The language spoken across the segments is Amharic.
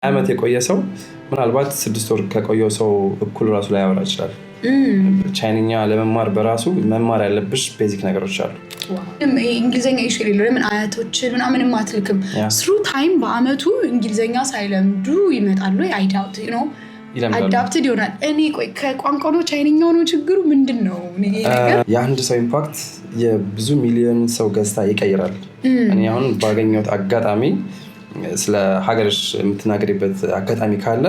አመት የቆየ ሰው ምናልባት 6 ወር ከቆየው ሰው እኩል ራሱ ላይ ያወራ ይችላል። ቻይንኛ ለመማር በራሱ መማር ያለብሽ ቤዚክ ነገሮች አሉ። እንግሊዘኛ ይሽል ለምን አያቶች ምናምን ማትልክም ስሩ ታይም በአመቱ እንግሊዘኛ ሳይለምዱ ይመጣሉ። አይ ዳውት አዳፕትድ ይሆናል። እኔ ቆይ ከቋንቋ ነው ቻይንኛው ነው ችግሩ ምንድነው? የአንድ ሰው ኢምፓክት የብዙ ሚሊዮን ሰው ገጽታ ይቀይራል። እኔ አሁን ባገኘሁት አጋጣሚ ስለ ሀገርሽ የምትናገሪበት አጋጣሚ ካለ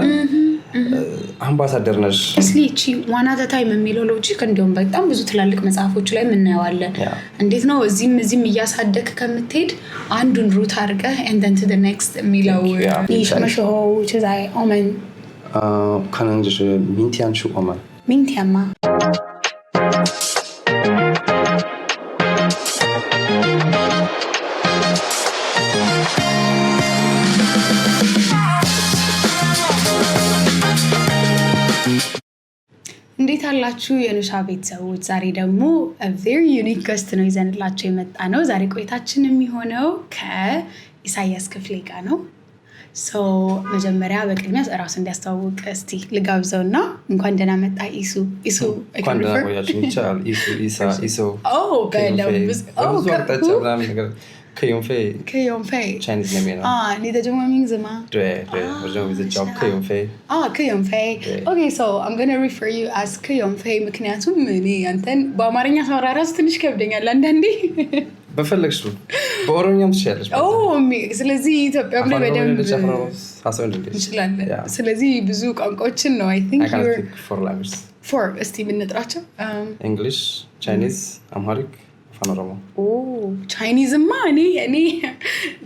አምባሳደር ነሽ እስሊቺ ዋና ታይም የሚለው ሎጂክ እንደውም በጣም ብዙ ትላልቅ መጽሐፎች ላይ እናየዋለን። እንዴት ነው እዚህም እያሳደክ ከምትሄድ አንዱን ሩት አድርገህ and then to the next የሚለው ይሽመሽሆ ቻይ ኦመን ካናንጅ ሚንቲያን ሹ ኦመን ሚንቲያማ እንዴት አላችሁ የኑሻ ቤተሰቦች? ዛሬ ደግሞ a very unique guest ነው ይዘንላችሁ የመጣ ነው። ዛሬ ቆይታችን የሚሆነው ከኢሳያስ ክፍሌ ጋር ነው። መጀመሪያ በቅድሚያ ራሱ እንዲያስተዋውቅ እስቲ ልጋብዘውና እንኳን ደህና መጣ ኢሱ። እንኳን ደህና ቆያችሁ። ይቻላል ኢሱ ከዮንፌይ Chinese name 你的中文名字吗？对，我认为是叫柯永飞。柯永飞。Okay, so I'm going to refer you as 柯永飞 ምክንያቱም እኔ አንተን በአማርኛ ሳወራ ራሱ ትንሽ ከብደኛል አንዳንዴ። በፈለግሽው በኦሮምኛም ትችያለሽ። ስለዚህ ኢትዮጵያም ላይ በደንብ እንችላለን። ስለዚህ ብዙ ቋንቋዎችን ነው I think you're 4 languages. 4 እስቲ ብንጥራቸው English, Chinese, Amharic, ኦሮሞ። ቻይኒዝማ እኔ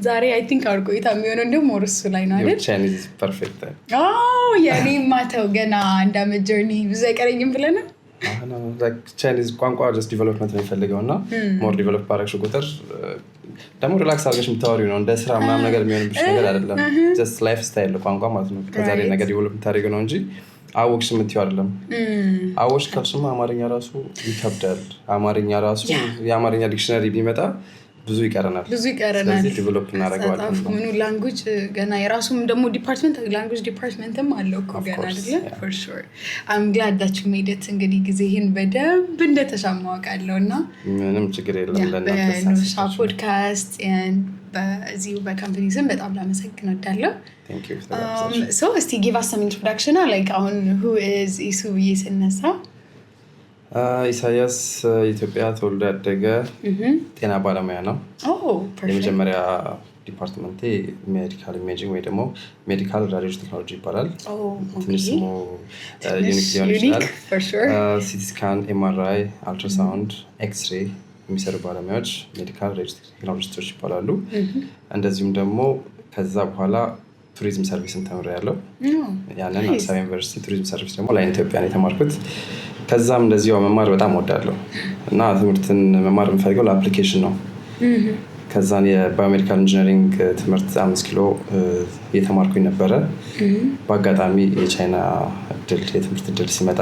ዛሬ አይ ቲንክ አርቆይታ የሚሆነው እንደውም ወርሱ ላይ ነው አይደል? ቻይኒዝ ፐርፌክት። ያኔ ማተው ገና አንድ አመት ጆርኒ ብዙ አይቀረኝም ብለና ቻይኒዝ ቋንቋ ጀስት ዲቨሎፕመንት ነው የሚፈልገው እና ሞር ዲቨሎፕ ባረግሽ ቁጥር ደግሞ ሪላክስ አድርገሽ የምታወሪው ነው። እንደ ስራ ምናምን ነገር የሚሆንብሽ ነገር አይደለም። ጀስት ላይፍ ስታይል ቋንቋ ማለት ነው። ከዛሬ ነገር ዲቨሎፕ የምታደርገው ነው እንጂ አወቅሽ የምትይው አይደለም። አወቅሽ ካልሽማ አማርኛ ራሱ ይከብዳል። አማርኛ ራሱ የአማርኛ ዲክሽነሪ ቢመጣ ብዙ ይቀረናል። ስለዚህ ዲቨሎፕ እናደርገዋለን። ምኑ ላንጉጅ ገና የራሱም ደግሞ ዲፓርትመንት ላንጉጅ ዲፓርትመንትም አለው እኮ ገና አይደለ? for sure I'm glad that you made it። እንግዲህ ጊዜህን በደንብ እንደተሻማው አውቃለሁ እና ምንም ችግር የለም። በኑሻ ፖድካስት በዚሁ በካምፓኒ ስም በጣም ላመሰግን እወዳለሁ። Thank you. So እስቲ give us some introduction like on who is ኢሱ ብዬ ስነሳ ኢሳያስ ኢትዮጵያ ተወልዶ ያደገ ጤና ባለሙያ ነው። የመጀመሪያ ዲፓርትመንቴ ሜዲካል ኢሜጂንግ ወይ ደግሞ ሜዲካል ራዲዮሎጂ ቴክኖሎጂ ይባላል። ትንሽ ስሙ ዩኒክ ሊሆን ይችላል። ሲቲ ስካን፣ ኤምአርአይ፣ አልትራሳውንድ፣ ኤክስሬ የሚሰሩ ባለሙያዎች ሜዲካል ራዲዮሎጂ ቴክኖሎጂስቶች ይባላሉ። እንደዚሁም ደግሞ ከዛ በኋላ ቱሪዝም ሰርቪስን ተምሬያለሁ። ያንን አዲስ አበባ ዩኒቨርሲቲ ቱሪዝም ሰርቪስ ደግሞ ላይ ኢትዮጵያ ነው የተማርኩት። ከዛም እንደዚሁ መማር በጣም ወዳለሁ እና ትምህርትን መማር የምፈልገው ለአፕሊኬሽን ነው። ከዛን የባዮሜዲካል ኢንጂነሪንግ ትምህርት 5 ኪሎ እየተማርኩኝ ነበረ። በአጋጣሚ የቻይና የትምህርት እድል ሲመጣ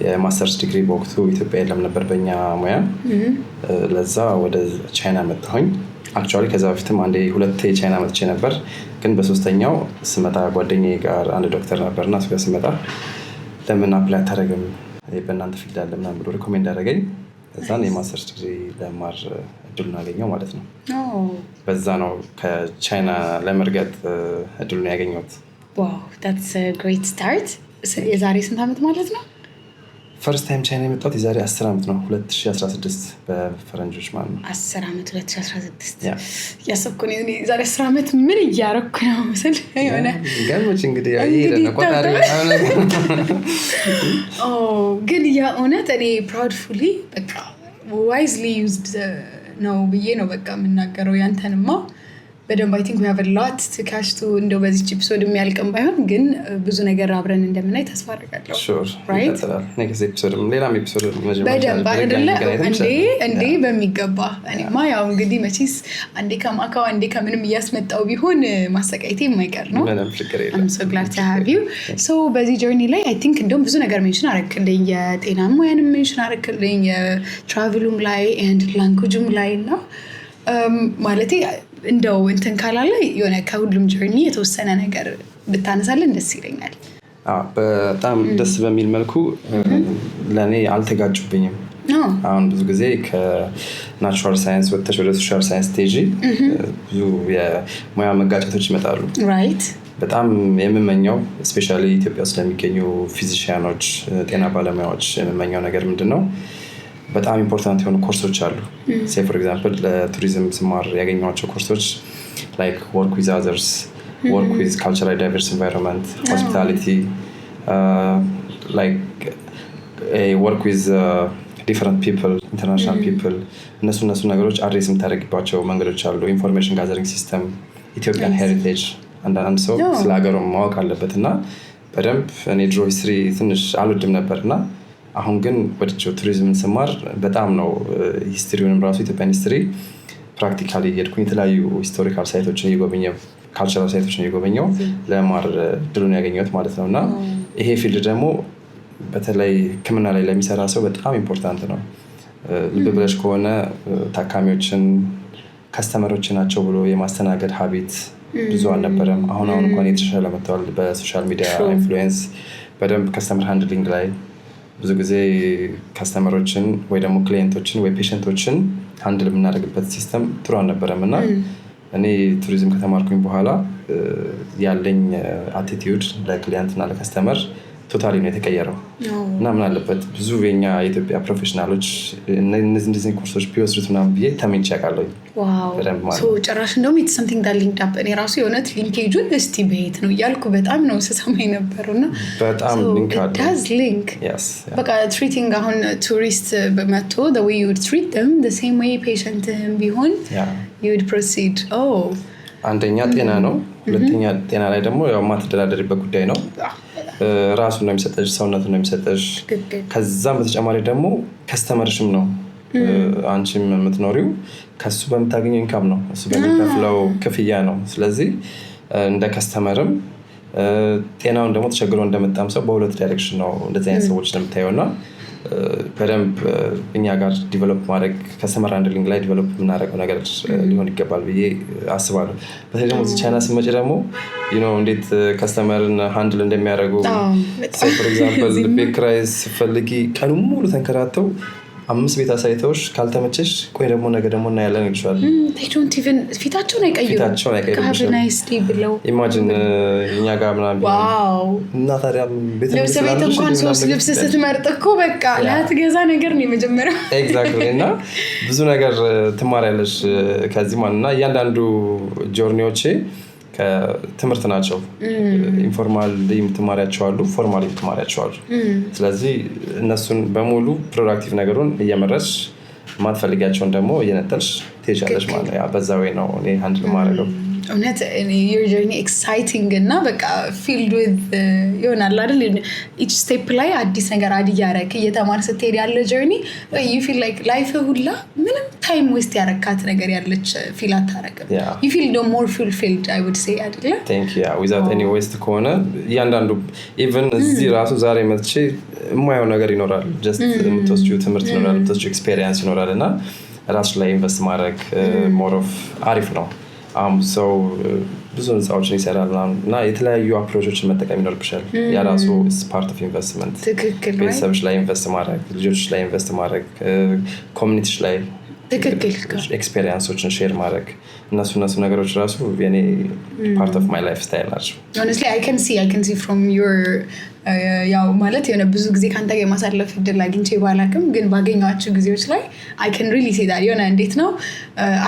የማስተርስ ዲግሪ በወቅቱ ኢትዮጵያ የለም ነበር በእኛ ሙያ። ለዛ ወደ ቻይና መጣሁኝ። አክቹዋሊ ከዛ በፊትም ሁለቴ ቻይና መጥቼ ነበር። ግን በሶስተኛው ስመጣ ጓደኛዬ ጋር አንድ ዶክተር ነበርና እሱ ጋር ስመጣ ለምን አፕላይ አታደርግም በእናንተ ፊልድ አለ ምናምን ብሎ ሪኮሜንድ አደረገኝ። እዛን የማስተርስ ዲግሪ ለማር እድሉን አገኘው ማለት ነው። በዛ ነው ከቻይና ለመርገጥ እድሉን ያገኘሁት። ዋው that's a great start። የዛሬ ስንት ዓመት ማለት ነው? ፈርስት ታይም ቻይና የመጣሁት የዛሬ 10 ዓመት ነው። 2016 በፈረንጆች ማለት ነው። 10 ዓመት 2016 ያሰብኩ ነው። የዛሬ 10 ዓመት ምን እያረኩ ነው መስል የሆነ ገርሞች እንግዲህ ይሄ ነው ቆጣሪ ግን የእውነት እኔ ፕራውድፉሊ በቃ ዋይዝሊ ዩዝድ ነው ብዬ ነው በቃ የምናገረው። ያንተንማ በደንብ I think we have a lot to catch to እንደው በዚህ ኤፒሶድ የሚያልቅም ባይሆን ግን ብዙ ነገር አብረን እንደምናይ ተስፋ አደርጋለሁ። ሹር right next episode ሌላም ኤፒሶድ በደንብ አይደለ እንዴ በሚገባ እኔማ ያው እንግዲህ መቼስ አንዴ ከማካው አንዴ ከምንም እያስመጣው ቢሆን ማሰቃየቴ የማይቀር ነው። I'm so glad to have you. So በዚህ journey ላይ I think እንደውም ብዙ ነገር ሜንሽን አደረግልኝ። የጤናም ሙያንም ሜንሽን አደረግልኝ፣ የትራቭሉም ላይ and languageም ላይ እና ማለቴ እንደው እንትን ካላለ የሆነ ከሁሉም ጆርኒ የተወሰነ ነገር ብታነሳልን ደስ ይለኛል። በጣም ደስ በሚል መልኩ ለእኔ አልተጋጩብኝም። አሁን ብዙ ጊዜ ከናቹራል ሳይንስ ወጥተሽ ወደ ሶሻል ሳይንስ ስቴጂ ብዙ የሙያ መጋጨቶች ይመጣሉ። በጣም የምመኘው ስፔሻሊ ኢትዮጵያ ውስጥ ለሚገኙ ፊዚሽያኖች፣ ጤና ባለሙያዎች የምመኘው ነገር ምንድን ነው? በጣም ኢምፖርታንት የሆኑ ኮርሶች አሉ። ሴ ፎር ኤግዛምፕል ለቱሪዝም ስማር ያገኘኋቸው ኮርሶች ላይክ ወርክ ዊዝ አዘርስ፣ ወርክ ዊዝ ካልቸራል ዳይቨርስ ኤንቫይሮንመንት፣ ሆስፒታሊቲ፣ ላይክ ወርክ ዊዝ ዲፈረንት ፒፕል፣ ኢንተርናሽናል ፒፕል፣ እነሱ ነገሮች አድሬስ የምታደርግባቸው መንገዶች አሉ። ኢንፎርሜሽን ጋዘሪንግ ሲስተም፣ ኢትዮጵያን ሄሪቴጅ አንዳንድ ሰው ስለ ሀገሩ ማወቅ አለበት እና በደንብ እኔ ድሮ ሂስትሪ ትንሽ አልወድም ነበር እና አሁን ግን ወደው ቱሪዝምን ስማር በጣም ነው ሂስትሪውንም ራሱ ኢትዮጵያን ሂስትሪ ፕራክቲካሊ እየሄድኩኝ የተለያዩ ሂስቶሪካል ሳይቶችን እየጎበኘው ካልቸራል ሳይቶችን እየጎበኘው ለማር ድሉን ያገኘሁት ማለት ነው እና ይሄ ፊልድ ደግሞ በተለይ ሕክምና ላይ ለሚሰራ ሰው በጣም ኢምፖርታንት ነው። ልብ ብለሽ ከሆነ ታካሚዎችን ከስተመሮች ናቸው ብሎ የማስተናገድ ሀቢት ብዙ አልነበረም። አሁን እንኳን የተሻለ መጥተዋል። በሶሻል ሚዲያ ኢንፍሉዌንስ በደንብ ከስተመር ሃንድሊንግ ላይ ብዙ ጊዜ ከስተመሮችን ወይ ደግሞ ክሊየንቶችን ወይ ፔሸንቶችን ሃንድል የምናደርግበት ሲስተም ጥሩ አልነበረም እና እኔ ቱሪዝም ከተማርኩኝ በኋላ ያለኝ አቲቲዩድ ለክሊየንት እና ለከስተመር ቶታሊ ነው የተቀየረው እና ምን አለበት ብዙ የኛ የኢትዮጵያ ፕሮፌሽናሎች እነዚህ ኮርሶች ቢወስዱት ምናምን ብዬ ተመኝቼ አውቃለሁ። ጭራሽ እንደውም ኢትስ ሰምቲንግ ዳት ሊንክድ አፕ እኔ ራሱ የእውነት ሊንኬጁን እስቲ በየት ነው እያልኩ በጣም ነው ስሰማ የነበረው እና በጣም ሊንክ በቃ ትሪቲንግ አሁን ቱሪስት በመጥቶ the way you would treat them the same way ፔሸንትህም ቢሆን you would proceed። አንደኛ ጤና ነው፣ ሁለተኛ ጤና ላይ ደግሞ ያው ማትደራደሪበት ጉዳይ ነው። ራሱን ነው የሚሰጠሽ፣ ሰውነቱን ነው የሚሰጠሽ። ከዛም በተጨማሪ ደግሞ ከስተመርሽም ነው። አንቺም የምትኖሪው ከሱ በምታገኘው ኢንካም ነው፣ እሱ በሚከፍለው ክፍያ ነው። ስለዚህ እንደ ከስተመርም ጤናውን ደግሞ ተቸግሮ እንደመጣም ሰው በሁለት ዳይሬክሽን ነው እንደዚህ አይነት ሰዎች እንደምታየውና በደንብ እኛ ጋር ዲቨሎፕ ማድረግ ከስተመር ሃንድሊንግ ላይ ዲቨሎፕ የምናደርገው ነገር ሊሆን ይገባል ብዬ አስባለሁ። በተለይ ደግሞ ቻይና ስመጭ ደግሞ እንዴት ከስተመርን ሃንድል እንደሚያደርጉ ፎር ኤግዛምፕል ቤት ኪራይ ስትፈልጊ ቀኑን ሙሉ ተንከራተው 5 ቤት አሳይተውሽ ካልተመቸሽ ቆይ ደግሞ ነገ ደግሞ እናያለን ይልሻል። ፊታቸውን አይቀይሩም ብለው ኢማጂን እኛ ጋር ምናምን እና ታዲያ ልብስ ቤት እንኳን 3 ልብስ ስትመርጥ እኮ በቃ ላትገዛ ነገር ነው የመጀመሪያው። ኤግዛክትሊ እና ብዙ ነገር ትማሪያለሽ ከዚህ ማለት እና እያንዳንዱ ጆርኒዎቼ ከትምህርት ናቸው። ኢንፎርማል የምትማሪያቸው አሉ፣ ፎርማል የምትማሪያቸው አሉ። ስለዚህ እነሱን በሙሉ ፕሮዳክቲቭ ነገሩን እየመረጥሽ ማትፈልጊያቸውን ደግሞ እየነጠልሽ ትሄጃለሽ ማለት ነው። በዛ ወይ ነው እኔ ሃንድል ማድረገው። እውነት your journey exciting እና በቃ filled with ይሆናል አይደል? each step ላይ አዲስ ነገር እያደረክ እየተማር ስትሄድ ያለ journey you feel like life ሁላ ምንም time waste ያረካት ነገር ያለች ፊል አታረግም። you feel more fulfilled I would say አይደል? thank you without any waste ከሆነ እያንዳንዱ even እዚህ ራሱ ዛሬ መጥቼ የማየው ነገር ይኖራል። just የምትወስጂው ትምህርት ይኖራል፣ የምትወስጂው experience ይኖራል እና ራሱ ላይ ኢንቨስት ማድረግ more of አሪፍ ነው። ሰው ብዙ ህንፃዎችን ይሰራል እና የተለያዩ አፕሮቾችን መጠቀም ይኖርብሻል። የራሱ ፓርት ኦፍ ኢንቨስትመንት። ቤተሰብሽ ላይ ኢንቨስት ማድረግ፣ ልጆች ላይ ኢንቨስት ማድረግ፣ ኮሚኒቲሽ ላይ ኤክስፔሪንሶችን ሼር ማድረግ እነሱ ነገሮች ራሱ የኔ ፓርት ኦፍ ማይ ላይፍ ስታይል ናቸው። honestly I can see from your ያው ማለት የሆነ ብዙ ጊዜ ካንተ ጋር ማሳለፍ እድል አግኝቼ ባላቅም ግን ባገኘኋቸው ጊዜዎች ላይ I can really say that የሆነ እንዴት ነው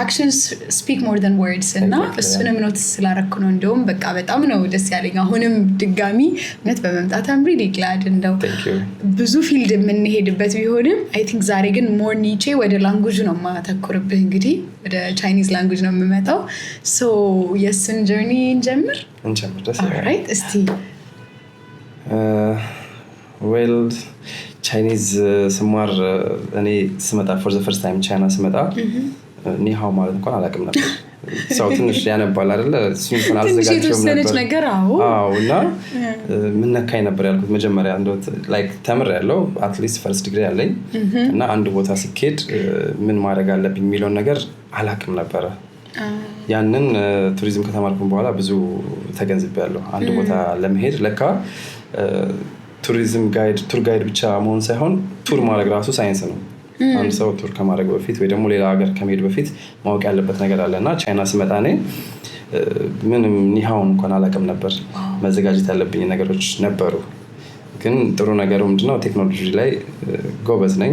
actions speak more than words እና እሱንም ኖትስ ስላረኩ ነው እንደውም በቃ በጣም ነው ደስ ያለኝ። አሁንም ድጋሚ እውነት በመምጣት I'm really glad እንደው ብዙ ፊልድ የምንሄድበት ቢሆንም I think ዛሬ ግን more niche ወደ ላንጉጅ ነው ማተኮርብህ። እንግዲህ ወደ ቻይኒዝ ላንጉጅ ነው የምመጣው። so የሱን ጆርኒ እንጀምር ደስ ይላል። alright እስቲ ዌል ቻይኒዝ ስማር እኔ ስመጣ ፎር ዘ ፈርስት ታይም ቻይና ስመጣ ኒሃው ማለት እንኳን አላውቅም ነበር። ሰው ትንሽ ያነባል አይደለ? እሱን እንኳን አልዘጋጀሁም ነበር። አዎ እና ምን ነካኝ ነበር ያልኩት መጀመሪያ እንደው ላይክ ተምሬያለሁ አትሊስት ፈርስት ዲግሪ አለኝ እና አንድ ቦታ ሲኬድ ምን ማድረግ አለብኝ የሚለውን ነገር አላውቅም ነበር። ያንን ቱሪዝም ከተማርኩኝ በኋላ ብዙ ተገንዝቤያለሁ። አንድ ቦታ ለመሄድ ለካ ቱሪዝም ጋይድ ቱር ጋይድ ብቻ መሆን ሳይሆን ቱር ማድረግ ራሱ ሳይንስ ነው። አንድ ሰው ቱር ከማድረግ በፊት ወይ ደግሞ ሌላ ሀገር ከመሄድ በፊት ማወቅ ያለበት ነገር አለና ቻይና ስመጣ እኔ ምንም ኒሃውን እንኳን አላውቅም ነበር። መዘጋጀት ያለብኝ ነገሮች ነበሩ። ግን ጥሩ ነገሩ ምንድነው ቴክኖሎጂ ላይ ጎበዝ ነኝ።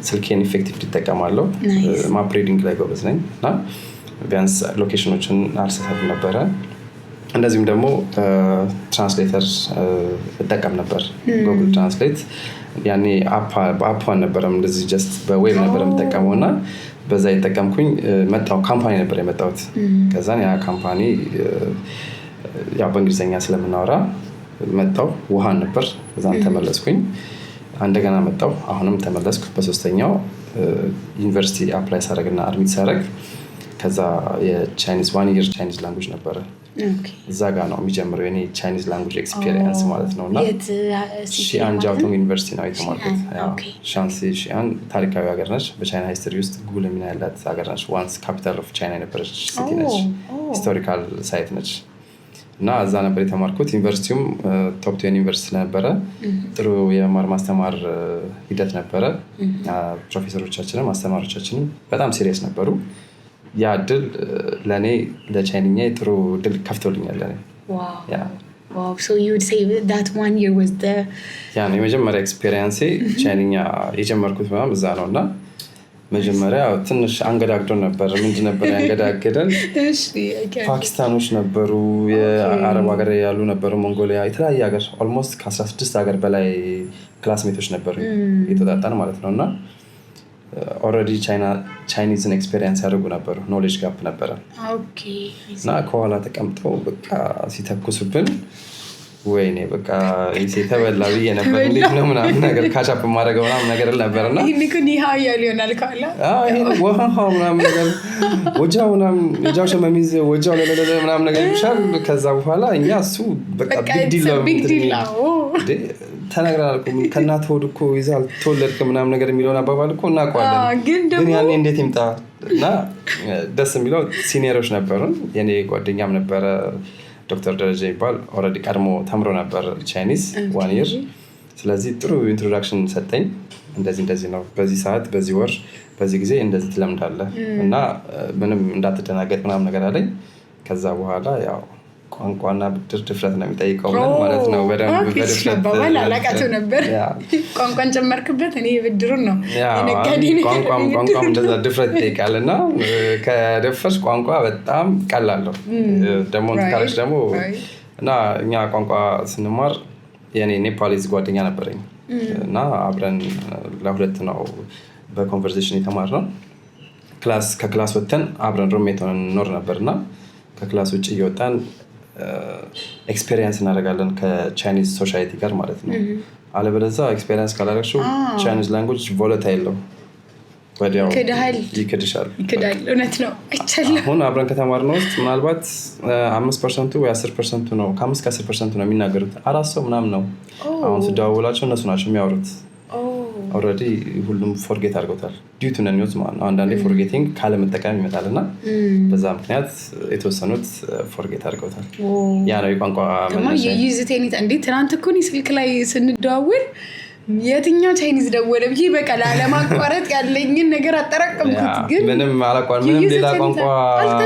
ስልኬን ኢፌክቲቭሊ እጠቀማለሁ። ማፕ ሪዲንግ ላይ ጎበዝ ነኝ እና ቢያንስ ሎኬሽኖችን አልሰሳትም ነበረ። እንደዚሁም ደግሞ ትራንስሌተር እጠቀም ነበር። ጉግል ትራንስሌት ያኔ በአፕ አልነበረም እንደዚህ ጀስት በዌብ ነበር የምጠቀመው እና በዛ የተጠቀምኩኝ መጣሁ። ካምፓኒ ነበር የመጣሁት። ከዛን ያ ካምፓኒ ያው በእንግሊዝኛ ስለምናወራ መጣሁ። ውሃን ነበር። ከዛን ተመለስኩኝ። እንደገና መጣሁ። አሁንም ተመለስኩ። በሶስተኛው ዩኒቨርሲቲ አፕላይ ሳደርግና አድሚት ሳደርግ ከዛ የቻይኒዝ 1 year ቻይኒዝ ላንጉጅ ነበረ። እዛ ጋር ነው የሚጀምረው የኔ ቻይኒዝ ላንጉጅ ኤክስፒሪየንስ ማለት ነው። እና ሺአን ጃውቶንግ ዩኒቨርሲቲ ነው የተማርኩት። ሻንሲ ሺአን ታሪካዊ ሀገር ነች። በቻይና ሂስትሪ ውስጥ ጉልህ ሚና ያላት ሀገር ነች። ዋንስ ካፒታል ኦፍ ቻይና የነበረች ሲቲ ነች። ሂስቶሪካል ሳይት ነች። እና እዛ ነበር የተማርኩት። ዩኒቨርሲቲውም ቶፕ 10 ዩኒቨርሲቲ ስለነበረ ጥሩ የመማር ማስተማር ሂደት ነበረ። ፕሮፌሰሮቻችንም አስተማሪዎቻችንም በጣም ሲሪየስ ነበሩ። ያ እድል ለእኔ ለቻይንኛ ጥሩ እድል ከፍቶልኛል። ያ ነው የመጀመሪያ ኤክስፔሪንሴ። ቻይንኛ የጀመርኩት በጣም እዛ ነው። እና መጀመሪያ ትንሽ አንገዳግዶ ነበር። ምንድን ነበር ያንገዳገደን? ፓኪስታኖች ነበሩ፣ የአረብ ሀገር ያሉ ነበሩ፣ ሞንጎሊያ፣ የተለያየ ሀገር ኦልሞስት ከ16 ሀገር በላይ ክላስሜቶች ነበሩ የተወጣጣን ማለት ነው። እና ኦልሬዲ ቻይኒዝን ኤክስፔሪንስ ያደርጉ ነበሩ። ኖሌጅ ጋፕ ነበረ እና ከኋላ ተቀምጠው በቃ ሲተኩሱብን ወይኔ በቃ ተበላ ብዬ ነበር። እንዴት ነው ምናምን ነገር ካቻፕ ማድረገው ምናምን ነገር ነበር። እና ኒሃ እያሉ ይሆናል ካላ ውሃ ምናምን ነገር ወጃው ምናምን የጃው ሸመሚዝ ወጃው ለለለ ምናምን ነገር ይሻል። ከዛ በኋላ እኛ እሱ በቃ ቢግ ዲል ተነግረናል እኮ ከእናትህ ሆድ እኮ ይዛል ተወለድክ ምናምን ነገር የሚለውን አባባል እኮ እናውቀዋለን። ግን ያኔ እንዴት ይምጣ። እና ደስ የሚለው ሲኒየሮች ነበሩን። የኔ ጓደኛም ነበረ ዶክተር ደረጃ ይባል። ኦልሬዲ ቀድሞ ተምሮ ነበር ቻይኒዝ 1 year። ስለዚህ ጥሩ ኢንትሮዳክሽን ሰጠኝ። እንደዚህ ነው፣ በዚህ ሰዓት፣ በዚህ ወር፣ በዚህ ጊዜ እንደዚህ ትለምዳለህ እና ምንም እንዳትደናገጥ ምናምን ነገር አለኝ። ከዛ በኋላ ያው ቋንቋና ብድር ድፍረት ነው የሚጠይቀው ማለት ነው። በደንብ በድፍረት አላቃቸው ነበር። ቋንቋን ጨመርክበት። እኔ ብድሩን ነው ቋንቋም እንደዛ ድፍረት ይጠይቃል። እና ከደፈርሽ ቋንቋ በጣም ቀላል ነው ደግሞ እንትካለች ደግሞ። እና እኛ ቋንቋ ስንማር የኔ ኔፓሊዝ ጓደኛ ነበረኝ እና አብረን ለሁለት ነው በኮንቨርሴሽን የተማርነው። ከክላስ ወጥተን አብረን ሩሜት ሆነን እንኖር ነበርና ከክላስ ውጭ እየወጣን ኤክስፔሪየንስ እናደርጋለን ከቻይኒዝ ሶሳይቲ ጋር ማለት ነው። አለበለዚያ ኤክስፔሪየንስ ካላደረግሽው ቻይኒዝ ላንጉጅ ቮለታይል ነው፣ ወዲያው ይክድሻል። እውነት ነው። አሁን አብረን ከተማርነው ውስጥ ምናልባት 5% ወይ 10% ነው፣ ከ5-10% ነው የሚናገሩት። 4 ሰው ምናምን ነው አሁን ስደዋውላቸው እነሱ ናቸው የሚያወሩት። ኦልሬዲ ሁሉም ፎርጌት አድርገውታል። ዲዩ ቱ ነኒውዝ ማለት ነው። አንዳንዴ ፎርጌቲንግ ካለመጠቀም ይመጣል እና በዛ ምክንያት የተወሰኑት ፎርጌት አድርገውታል። ያ ነው የቋንቋ መነሻ። እንዴት ትናንት እኮ እኔ ስልክ ላይ ስንደዋወል የትኛው ቻይኒዝ ደወለ ብዬ በቃ ላለማቋረጥ ያለኝን ነገር አጠራቀምኩት። ግን ምንም አላቋረጥም። ምንም ሌላ ቋንቋ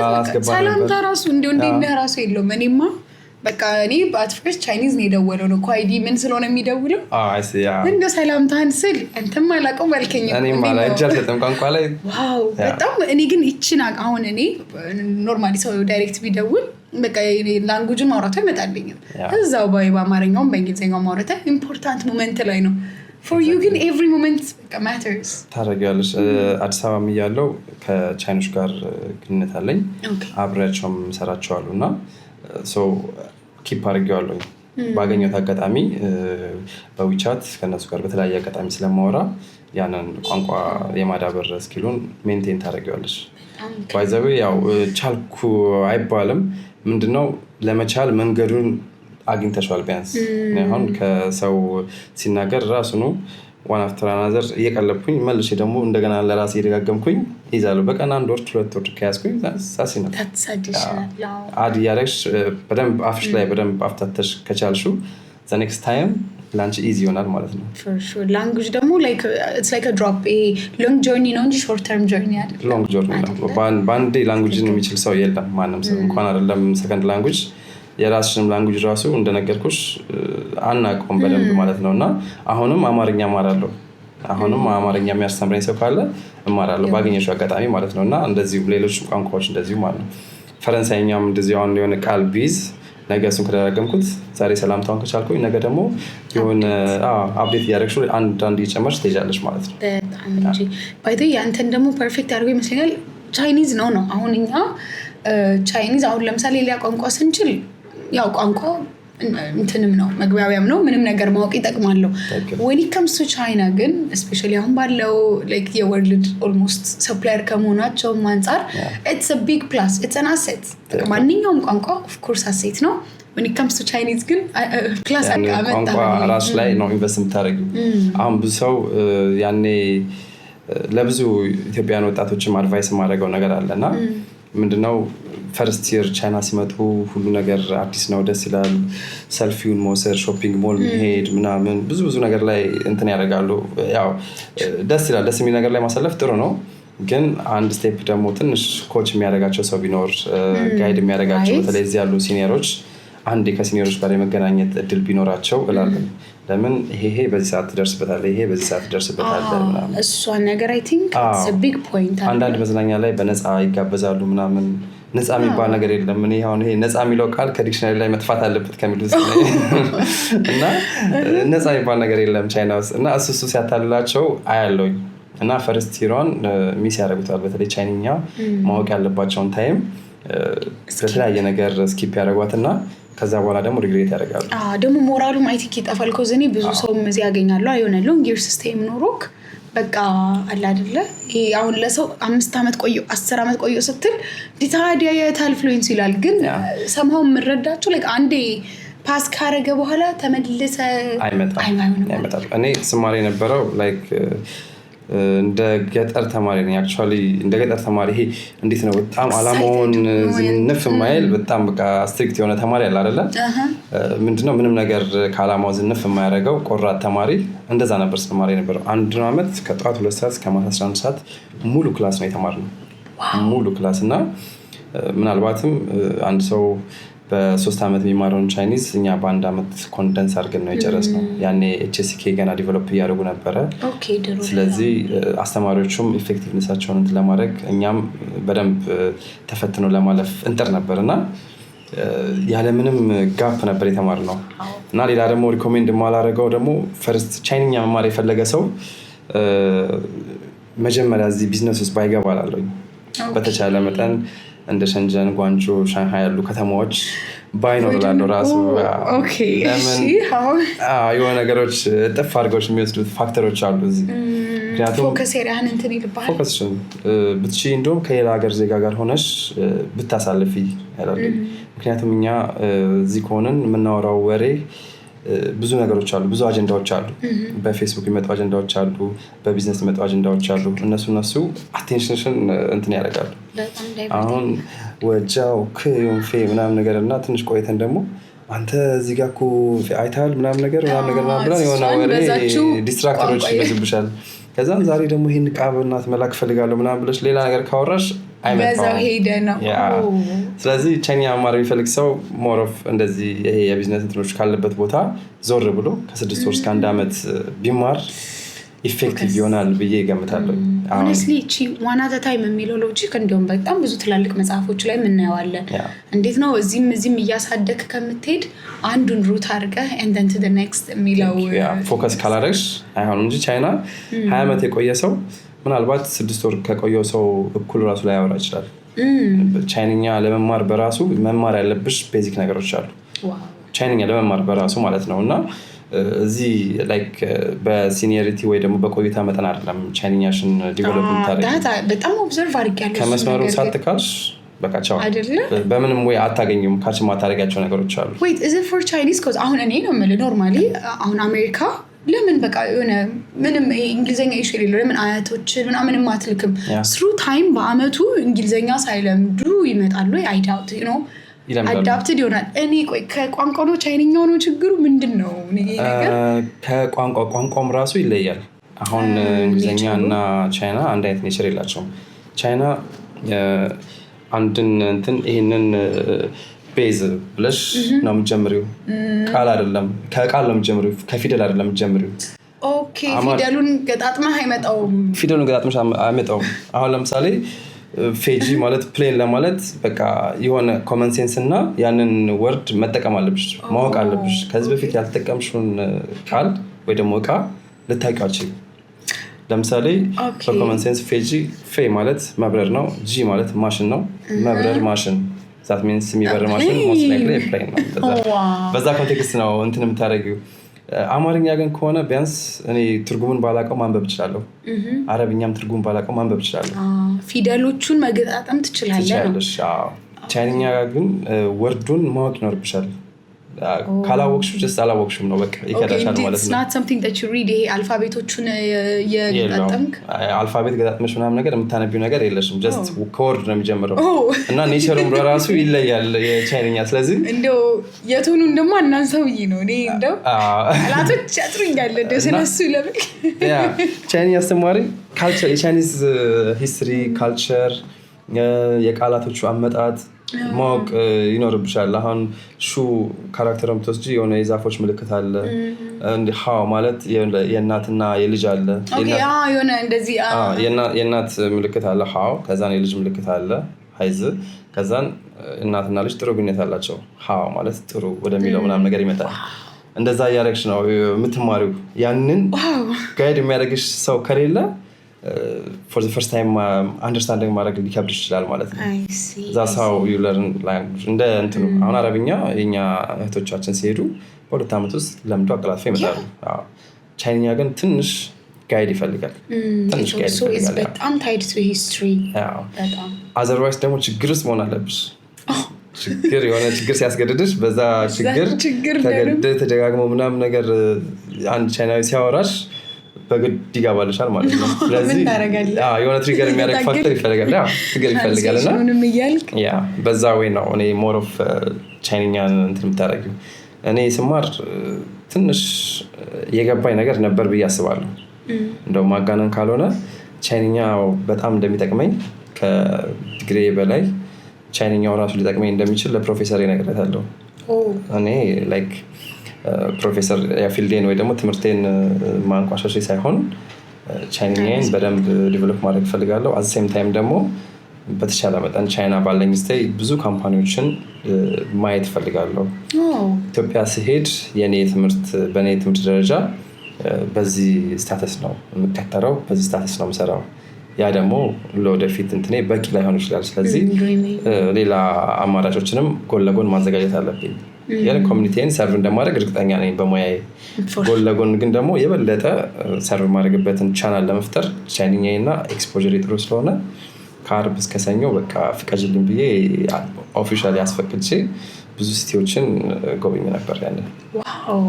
አላስገባንም። ሰላምታ ራሱ እንደው እንዴት ራሱ የለውም። እኔማ በቃ እኔ በአትፈርስ ቻይኒዝ ነው የደወለው ነው ኳይዲ ምን ስለሆነ የሚደውለው እንደ ሰላምታህን ስል አንተም አላውቀውም አልከኝ። እኔም አላውቅም ቋንቋ ላይ በጣም እኔ ግን ይችን አሁን እኔ ኖርማሊ ሰው ዳይሬክት ቢደውል በቃ ላንጉጅን ማውራቱ አይመጣልኝም። እዛው በአማርኛውም በእንግሊዝኛው ማውራቱ ኢምፖርታንት ሞመንት ላይ ነው። for you ግን every moment matters ታደርጊያለሽ። አዲስ አበባ እያለሁ ከቻይኖች ጋር ግንኙነት አለኝ። አብሬያቸውም ሰራቸዋለሁ እና ሶ ኪፕ አድርጌዋለሁ። ባገኘሁት አጋጣሚ በዊቻት ከነሱ ጋር በተለያየ አጋጣሚ ስለማወራ ያንን ቋንቋ የማዳበር ስኪሉን ሜንቴን ታደርጊያለሽ። ባይዘዌ ያው ቻልኩ አይባልም። ምንድነው ለመቻል መንገዱን አግኝተሻል ቢያንስ። አሁን ከሰው ሲናገር ራሱ ነው ዋን አፍተር አናዘር እየቀለብኩኝ መልሼ ደግሞ እንደገና ለራሴ እየደጋገምኩኝ ይዛለሁ። በቀን 1 ወር 2 ወር ከያዝኩኝ ሳሲ ነው አድ እያደረግሽ በደንብ አፍሽ ላይ በደንብ አፍታተሽ ከቻልሽው the next time ላንቺ ኢዚ ይሆናል ማለት ነው። for sure language ደግሞ it's like a drop a long journey ነው እንጂ short term journey አይደለም። long journey ነው። ባንዴ ላንጉጅን የሚችል ሰው የለም ማንም ሰው እንኳን አይደለም ሰከንድ ላንጉጅ የራስሽንም ላንጉጅ ራሱ እንደነገርኩሽ አናውቀውም በደንብ ማለት ነውና አሁንም አማርኛ እማራለሁ። አሁንም አማርኛ የሚያስተምረኝ ሰው ካለ እማራለሁ ባገኘሽው አጋጣሚ ማለት ነውና እንደዚሁ ሌሎች ቋንቋዎች እንደዚሁ ማለት ነው። ፈረንሳይኛም እንደዚሁ አሁን የሆነ ቃል ቢዝ ነገ እሱን ከደጋገምኩት ዛሬ ሰላምታውን ከቻልኩኝ ነገ ደግሞ የሆነ አፕዴት እያደረግሽ አንድ እየጨመርሽ ትሄጃለሽ ማለት ነው። በጣም እንጂ ባይ ዘ ወይ አንተን ደግሞ ፐርፌክት አድርጎ ይመስለኛል ቻይኒዝ ነው አሁን እኛ ቻይኒዝ አሁን ለምሳሌ ሌላ ቋንቋ ስንችል ያው ቋንቋ እንትንም ነው መግባቢያም ነው ምንም ነገር ማወቅ ይጠቅማል። when it comes to China ግን especially አሁን ባለው like the world almost supplier ከመሆናቸው አንፃር it's a big plus, it's an asset. ማንኛውም ቋንቋ of course asset ነው. when it comes to Chinese ግን plus ቋንቋ ራስ ላይ ነው ኢንቨስት የምታደርጊው። አሁን ብዙ ሰው ያኔ ለብዙ ኢትዮጵያውያን ወጣቶችም አድቫይስ ማድረገው ነገር አለና ምንድነው ፈርስት ይር ቻይና ሲመጡ ሁሉ ነገር አዲስ ነው፣ ደስ ይላል። ሰልፊውን መውሰድ፣ ሾፒንግ ሞል መሄድ ምናምን ብዙ ነገር ላይ እንትን ያደርጋሉ። ያው ደስ ይላል። ደስ የሚል ነገር ላይ ማሳለፍ ጥሩ ነው። ግን አንድ ስቴፕ ደግሞ ትንሽ ኮች የሚያደርጋቸው ሰው ቢኖር ጋይድ የሚያደርጋቸው በተለይ እዚህ ያሉ ሲኒየሮች አንዴ ከሲኒየሮች ጋር የመገናኘት እድል ቢኖራቸው እላለሁ። ለምን ይሄ በዚህ ሰዓት ትደርስበታለህ፣ ይሄ በዚህ ሰዓት ትደርስበታለህ ምናምን እሷ ነገር I think it's a big point። አንዳንድ መዝናኛ ላይ በነፃ ይጋበዛሉ ምናምን። ነፃ የሚባል ነገር የለም። እኔ አሁን ይሄ ነፃ የሚለው ቃል ከዲክሽነሪ ላይ መጥፋት አለበት ከሚሉት እና ነፃ የሚባል ነገር የለም ቻይና ውስጥ እና እሱ ሲያታልላቸው አያለሁኝ እና ፈርስት ይሯን ሚስ ያደርጉታል። በተለይ ቻይንኛ ማወቅ ያለባቸውን ታይም በተለያየ ነገር ስኪፕ ያደርጓትና ከዛ በኋላ ደግሞ ሪግሬት ያደርጋሉ። ደግሞ ሞራሉም አይ ቲንክ ይጠፋል። ኮዝኔ ብዙ ሰው እዚህ ያገኛሉ አይሆነ ሎንግ ይርስ ስቴይ ኖሮክ በቃ አለ አይደለ ይሄ አሁን ለሰው 5 አመት ቆዩ 10 አመት ቆዩ ስትል ዲታዲያ የታል ፍሉዌንስ ይላል። ግን ሰምሃው ምረዳቸው like አንዴ ፓስ ካረገ በኋላ ተመልሰ አይመጣም። እኔ ስማር የነበረው like እንደ ገጠር ተማሪ ነኝ actually እንደ ገጠር ተማሪ ይሄ እንዴት ነው በጣም አላማውን ዝንፍ ማይል በጣም በቃ ስትሪክት የሆነ ተማሪ አለ አይደለ ምንድነው ምንም ነገር ከአላማው ዝንፍ የማያደርገው ቆራጥ ተማሪ እንደዛ ነበር ስማር የነበረው። አንድ አመት ከጧት 2 ሰዓት እስከ ማታ 11 ሰዓት ሙሉ ክላስ ነው የተማርነው። ሙሉ ክላስ እና ምናልባትም አንድ ሰው በ3 አመት የሚማረውን ቻይኒዝ እኛ በ1 አመት ኮንደንስ አድርገን ነው የጨረስነው። ያኔ HSK ገና ዲቨሎፕ እያደረጉ ነበረ። ስለዚህ አስተማሪዎቹም ኢፌክቲቭነሳቸውን እንትን ለማድረግ እኛም በደንብ ተፈትኖ ለማለፍ እንጥር ነበርና ያለምንም ጋፕ ነበር የተማርነው። እና ሌላ ደግሞ ሪኮሜንድ የማላደርገው ደግሞ ፈርስት ቻይንኛ መማር የፈለገ ሰው መጀመሪያ እዚህ ቢዝነስ ውስጥ ባይገባ እላለሁኝ። በተቻለ መጠን እንደ ሸንጀን፣ ጓንጆ፣ ሻንሃይ ያሉ ከተማዎች ባይኖር እላለሁ ራሱ። የሆነ ነገሮች ጥፍ አድርገዎች የሚወስዱት ፋክተሮች አሉ እዚህ። ምክንያቱም ፎከስሽን ብትችይ እንደውም ከሌላ ሀገር ዜጋ ጋር ሆነሽ ብታሳልፊ ያላሉ። ምክንያቱም እኛ እዚህ ከሆንን የምናወራው ወሬ ብዙ ነገሮች አሉ፣ ብዙ አጀንዳዎች አሉ። በፌስቡክ የሚመጡ አጀንዳዎች አሉ፣ በቢዝነስ የሚመጡ አጀንዳዎች አሉ። እነሱ አቴንሽንሽን እንትን ያደርጋሉ። አሁን ወጃው ክዩንፌ ምናምን ነገር እና ትንሽ ቆይተን ደግሞ አንተ እዚህ ጋር እኮ አይተሃል ምናምን ነገር ብለን የሆነ ወሬ ዲስትራክተሮች ይበዙብሻል። ከዛም ዛሬ ደግሞ ይሄን ዕቃ በእናትህ መላክ እፈልጋለሁ ምናምን ብለሽ ሌላ ነገር ካወራሽ በዛው ሄደ ነው። ስለዚህ ቻይንኛ መማር የሚፈልግ ሰው ሞር ኦፍ እንደዚህ ይሄ የቢዝነስ እንትኖች ካለበት ቦታ ዞር ብሎ ከ6 ወር እስከ 1 አመት ቢማር ኢፌክቲቭ ይሆናል ብዬ እገምታለሁ። honestly እቺ ዋን አት ታይም የሚለው ሎጂክ እንደውም በጣም ብዙ ትላልቅ መጽሐፎች ላይ የምናየዋለን። እንዴት ነው እዚህም እያሳደክ ከምትሄድ አንዱን ሩት አድርገህ and then to the next የሚለው ፎከስ ካላደረግሽ አይሆንም እንጂ ቻይና 20 አመት የቆየ ሰው ምናልባት 6 ወር ከቆየው ሰው እኩል ራሱ ላይ ያወራ ይችላል። ቻይንኛ ለመማር በራሱ መማር ያለብሽ ቤዚክ ነገሮች አሉ። ቻይንኛ ለመማር በራሱ ማለት ነውና እዚህ ላይክ በሲኒየሪቲ ወይ ደግሞ በቆይታ መጠን አይደለም ቻይንኛሽን ዲቨሎፕ ታደርጊ። በጣም ኦብዘርቭ አድርጊያለሁ። ከመስመሩ ሳትካሽ በቃ ቻው በምንም ወይ አታገኙም። ካች ማታረጋቸው ነገሮች አሉ። wait is it for Chinese cause አሁን እኔ ነው የምልህ ኖርማሊ አሁን አሜሪካ ለምን በቃ የሆነ ምንም እንግሊዘኛ ኢሹ የሌለው ለምን አያቶች ምናምን አትልክም? ስሩ ታይም በአመቱ እንግሊዘኛ ሳይለምዱ ይመጣሉ። አይ ዳውት አዳፕትድ ይሆናል። እኔ ቆይ ከቋንቋ ነው ቻይንኛው ነው ችግሩ ምንድነው? ነገር ቋንቋም ራሱ ይለያል። አሁን እንግሊዘኛ እና ቻይና አንድ አይነት ኔቸር የላቸውም። ቻይና አንድን እንትን ይሄንን ቤዝ ብለሽ ነው የምትጀምሪው። ቃል አይደለም ከቃል ነው የምትጀምሪው፣ ከፊደል አይደለም የምትጀምሪው። ኦኬ ፊደሉን ገጣጥመህ አይመጣውም። ፊደሉን ገጣጥመሽ አይመጣውም። አሁን ለምሳሌ ፌጂ ማለት ፕሌን ለማለት በቃ የሆነ ኮመን ሴንስ እና ያንን ወርድ መጠቀም አለብሽ፣ ማወቅ አለብሽ። ከዚህ በፊት ያልተጠቀምሽውን ቃል ወይ ደግሞ እቃ ልታውቂው አትችይም። ለምሳሌ በኮመን ሴንስ ፌጂ ፌ ማለት መብረር ነው፣ ጂ ማለት ማሽን ነው። መብረር ማሽን that means የሚበር ማሽን most likely plane ነው። በዛ ኮንቴክስት ነው እንትን የምታደርጊው። አማርኛ ግን ከሆነ ቢያንስ እኔ ትርጉሙን ባላውቀው ማንበብ እችላለሁ። አረብኛም ትርጉሙን ባላውቀው ማንበብ እችላለሁ። ፊደሎቹን መገጣጠም ትችላለሽ። ቻይንኛ ግን ወርዱን ማወቅ ይኖርብሻል። ካላወቅሽው just አላወቅሽም ነው በቃ ይከዳሻል ማለት ነው። it's not something that you read። ይሄ አልፋቤቶቹን የገጣጠምክ አልፋቤት ገጣጥመሽ ምናምን ነገር የምታነቢው ነገር የለሽም። just ከወርድ ነው የሚጀምረው እና ኔቸሩም ራሱ ይለያል የቻይንኛ። ስለዚህ እንደው የቱኑን ደግሞ አናንሳውይ ነው እኔ እንደው አላቶች ያጥሩኛል እንደው ስለሱ ለምን ቻይንኛ አስተማሪ ካልቸር የቻይኒዝ ሂስትሪ ካልቸር የቃላቶቹ አመጣጥ ማወቅ ይኖርብሻል። አሁን ሹ ካራክተርም ተወስጂ የሆነ የዛፎች ምልክት አለ። እንደ ሃው ማለት የእናትና የልጅ አለ። የሆነ እንደዚህ የእናት ምልክት አለ ሃው፣ ከዛን የልጅ ምልክት አለ ሃይዝ፣ ከዛን እናትና ልጅ ጥሩ ግንኙነት አላቸው። ሃው ማለት ጥሩ ወደሚለው ምናምን ነገር ይመጣል። እንደዛ እያደረግሽ ነው የምትማሪው። ያንን ጋይድ የሚያደርግሽ ሰው ከሌለ for the first time understanding ማድረግ ሊከብድሽ ይችላል ማለት ነው። that's how you learn language። እንደ እንትኑ አሁን አረብኛ የኛ እህቶቻችን ሲሄዱ በሁለት ዓመት ውስጥ ለምደው አቀላጥፈው ይመጣሉ። ቻይንኛ ግን ትንሽ ጋይድ ይፈልጋል። ትንሽ ጋይድ ይፈልጋል። በጣም tied to history በጣም otherwise ደግሞ ችግር ውስጥ መሆን አለብሽ። ችግር የሆነ ችግር ሲያስገድድሽ በዛ ችግር ተደጋግሞ ምናምን ነገር አንድ ቻይናዊ ሲያወራሽ በግድ ይጋባልሻል ማለት ነው። ስለዚህ የሆነ ትሪገር የሚያደርግ ፋክተር ይፈልጋል። ትሪገር ይፈልጋል እና በዛ ወይ ነው እኔ ሞር ኦፍ ቻይንኛን እንትን የምታደርጊው። እኔ ስማር ትንሽ የገባኝ ነገር ነበር ብዬ አስባለሁ። እንደው ማጋነን ካልሆነ ቻይንኛው በጣም እንደሚጠቅመኝ ከዲግሪ በላይ ቻይንኛው ራሱ ሊጠቅመኝ እንደሚችል ለፕሮፌሰር ነግሬታለሁ። እኔ ላይክ ፕሮፌሰር ፊልዴን ወይ ደግሞ ትምህርቴን ማንቋሻሽ ሳይሆን ቻይንኛን በደንብ ዲቨሎፕ ማድረግ ፈልጋለሁ። አት ሴም ታይም ደግሞ በተሻለ መጠን ቻይና ባለኝ ስቴይ ብዙ ካምፓኒዎችን ማየት ፈልጋለሁ። ኢትዮጵያ ሲሄድ በእኔ ትምህርት ደረጃ በዚህ ስታተስ ነው የምከተረው፣ በዚህ ስታተስ ነው የምሰራው። ያ ደግሞ ለወደፊት እንትኔ በቂ ላይሆን ይችላል። ስለዚህ ሌላ አማራጮችንም ጎን ለጎን ማዘጋጀት አለብኝ። ያን ኮሚኒቲን ሰርቭ እንደማድረግ እርግጠኛ ነኝ በሙያዬ። ጎን ለጎን ግን ደግሞ የበለጠ ሰርቭ ማድረግበትን ቻናል ለመፍጠር ቻይንኛና ኤክስፖዠር ጥሩ ስለሆነ ከአርብ እስከ ሰኞ በቃ ፍቀጅልኝ ብዬ ኦፊሻሊ አስፈቅጄ ብዙ ሲቲዎችን ጎብኝ ነበር። ያንን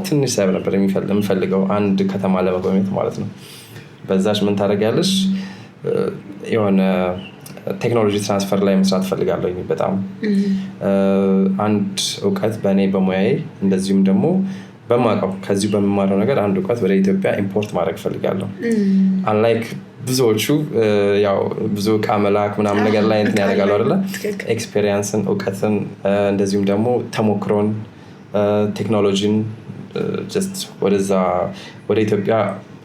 ትንሽ ሳይብ ነበር የምፈልገው አንድ ከተማ ለመጎብኘት ማለት ነው። በዛች ምን ታደርጊያለሽ? የሆነ ቴክኖሎጂ ትራንስፈር ላይ መስራት ፈልጋለሁ። በጣም አንድ እውቀት በእኔ በሙያዬ እንደዚሁም ደግሞ በማውቀው ከዚሁ በምማረው ነገር አንድ እውቀት ወደ ኢትዮጵያ ኢምፖርት ማድረግ ፈልጋለሁ። አንላይክ ብዙዎቹ ያው ብዙ እቃ መላክ ምናምን ነገር ላይ እንትን ያደርጋሉ አይደለ? ኤክስፔሪየንስን፣ እውቀትን እንደዚሁም ደግሞ ተሞክሮን፣ ቴክኖሎጂን ጀስት ወደ ኢትዮጵያ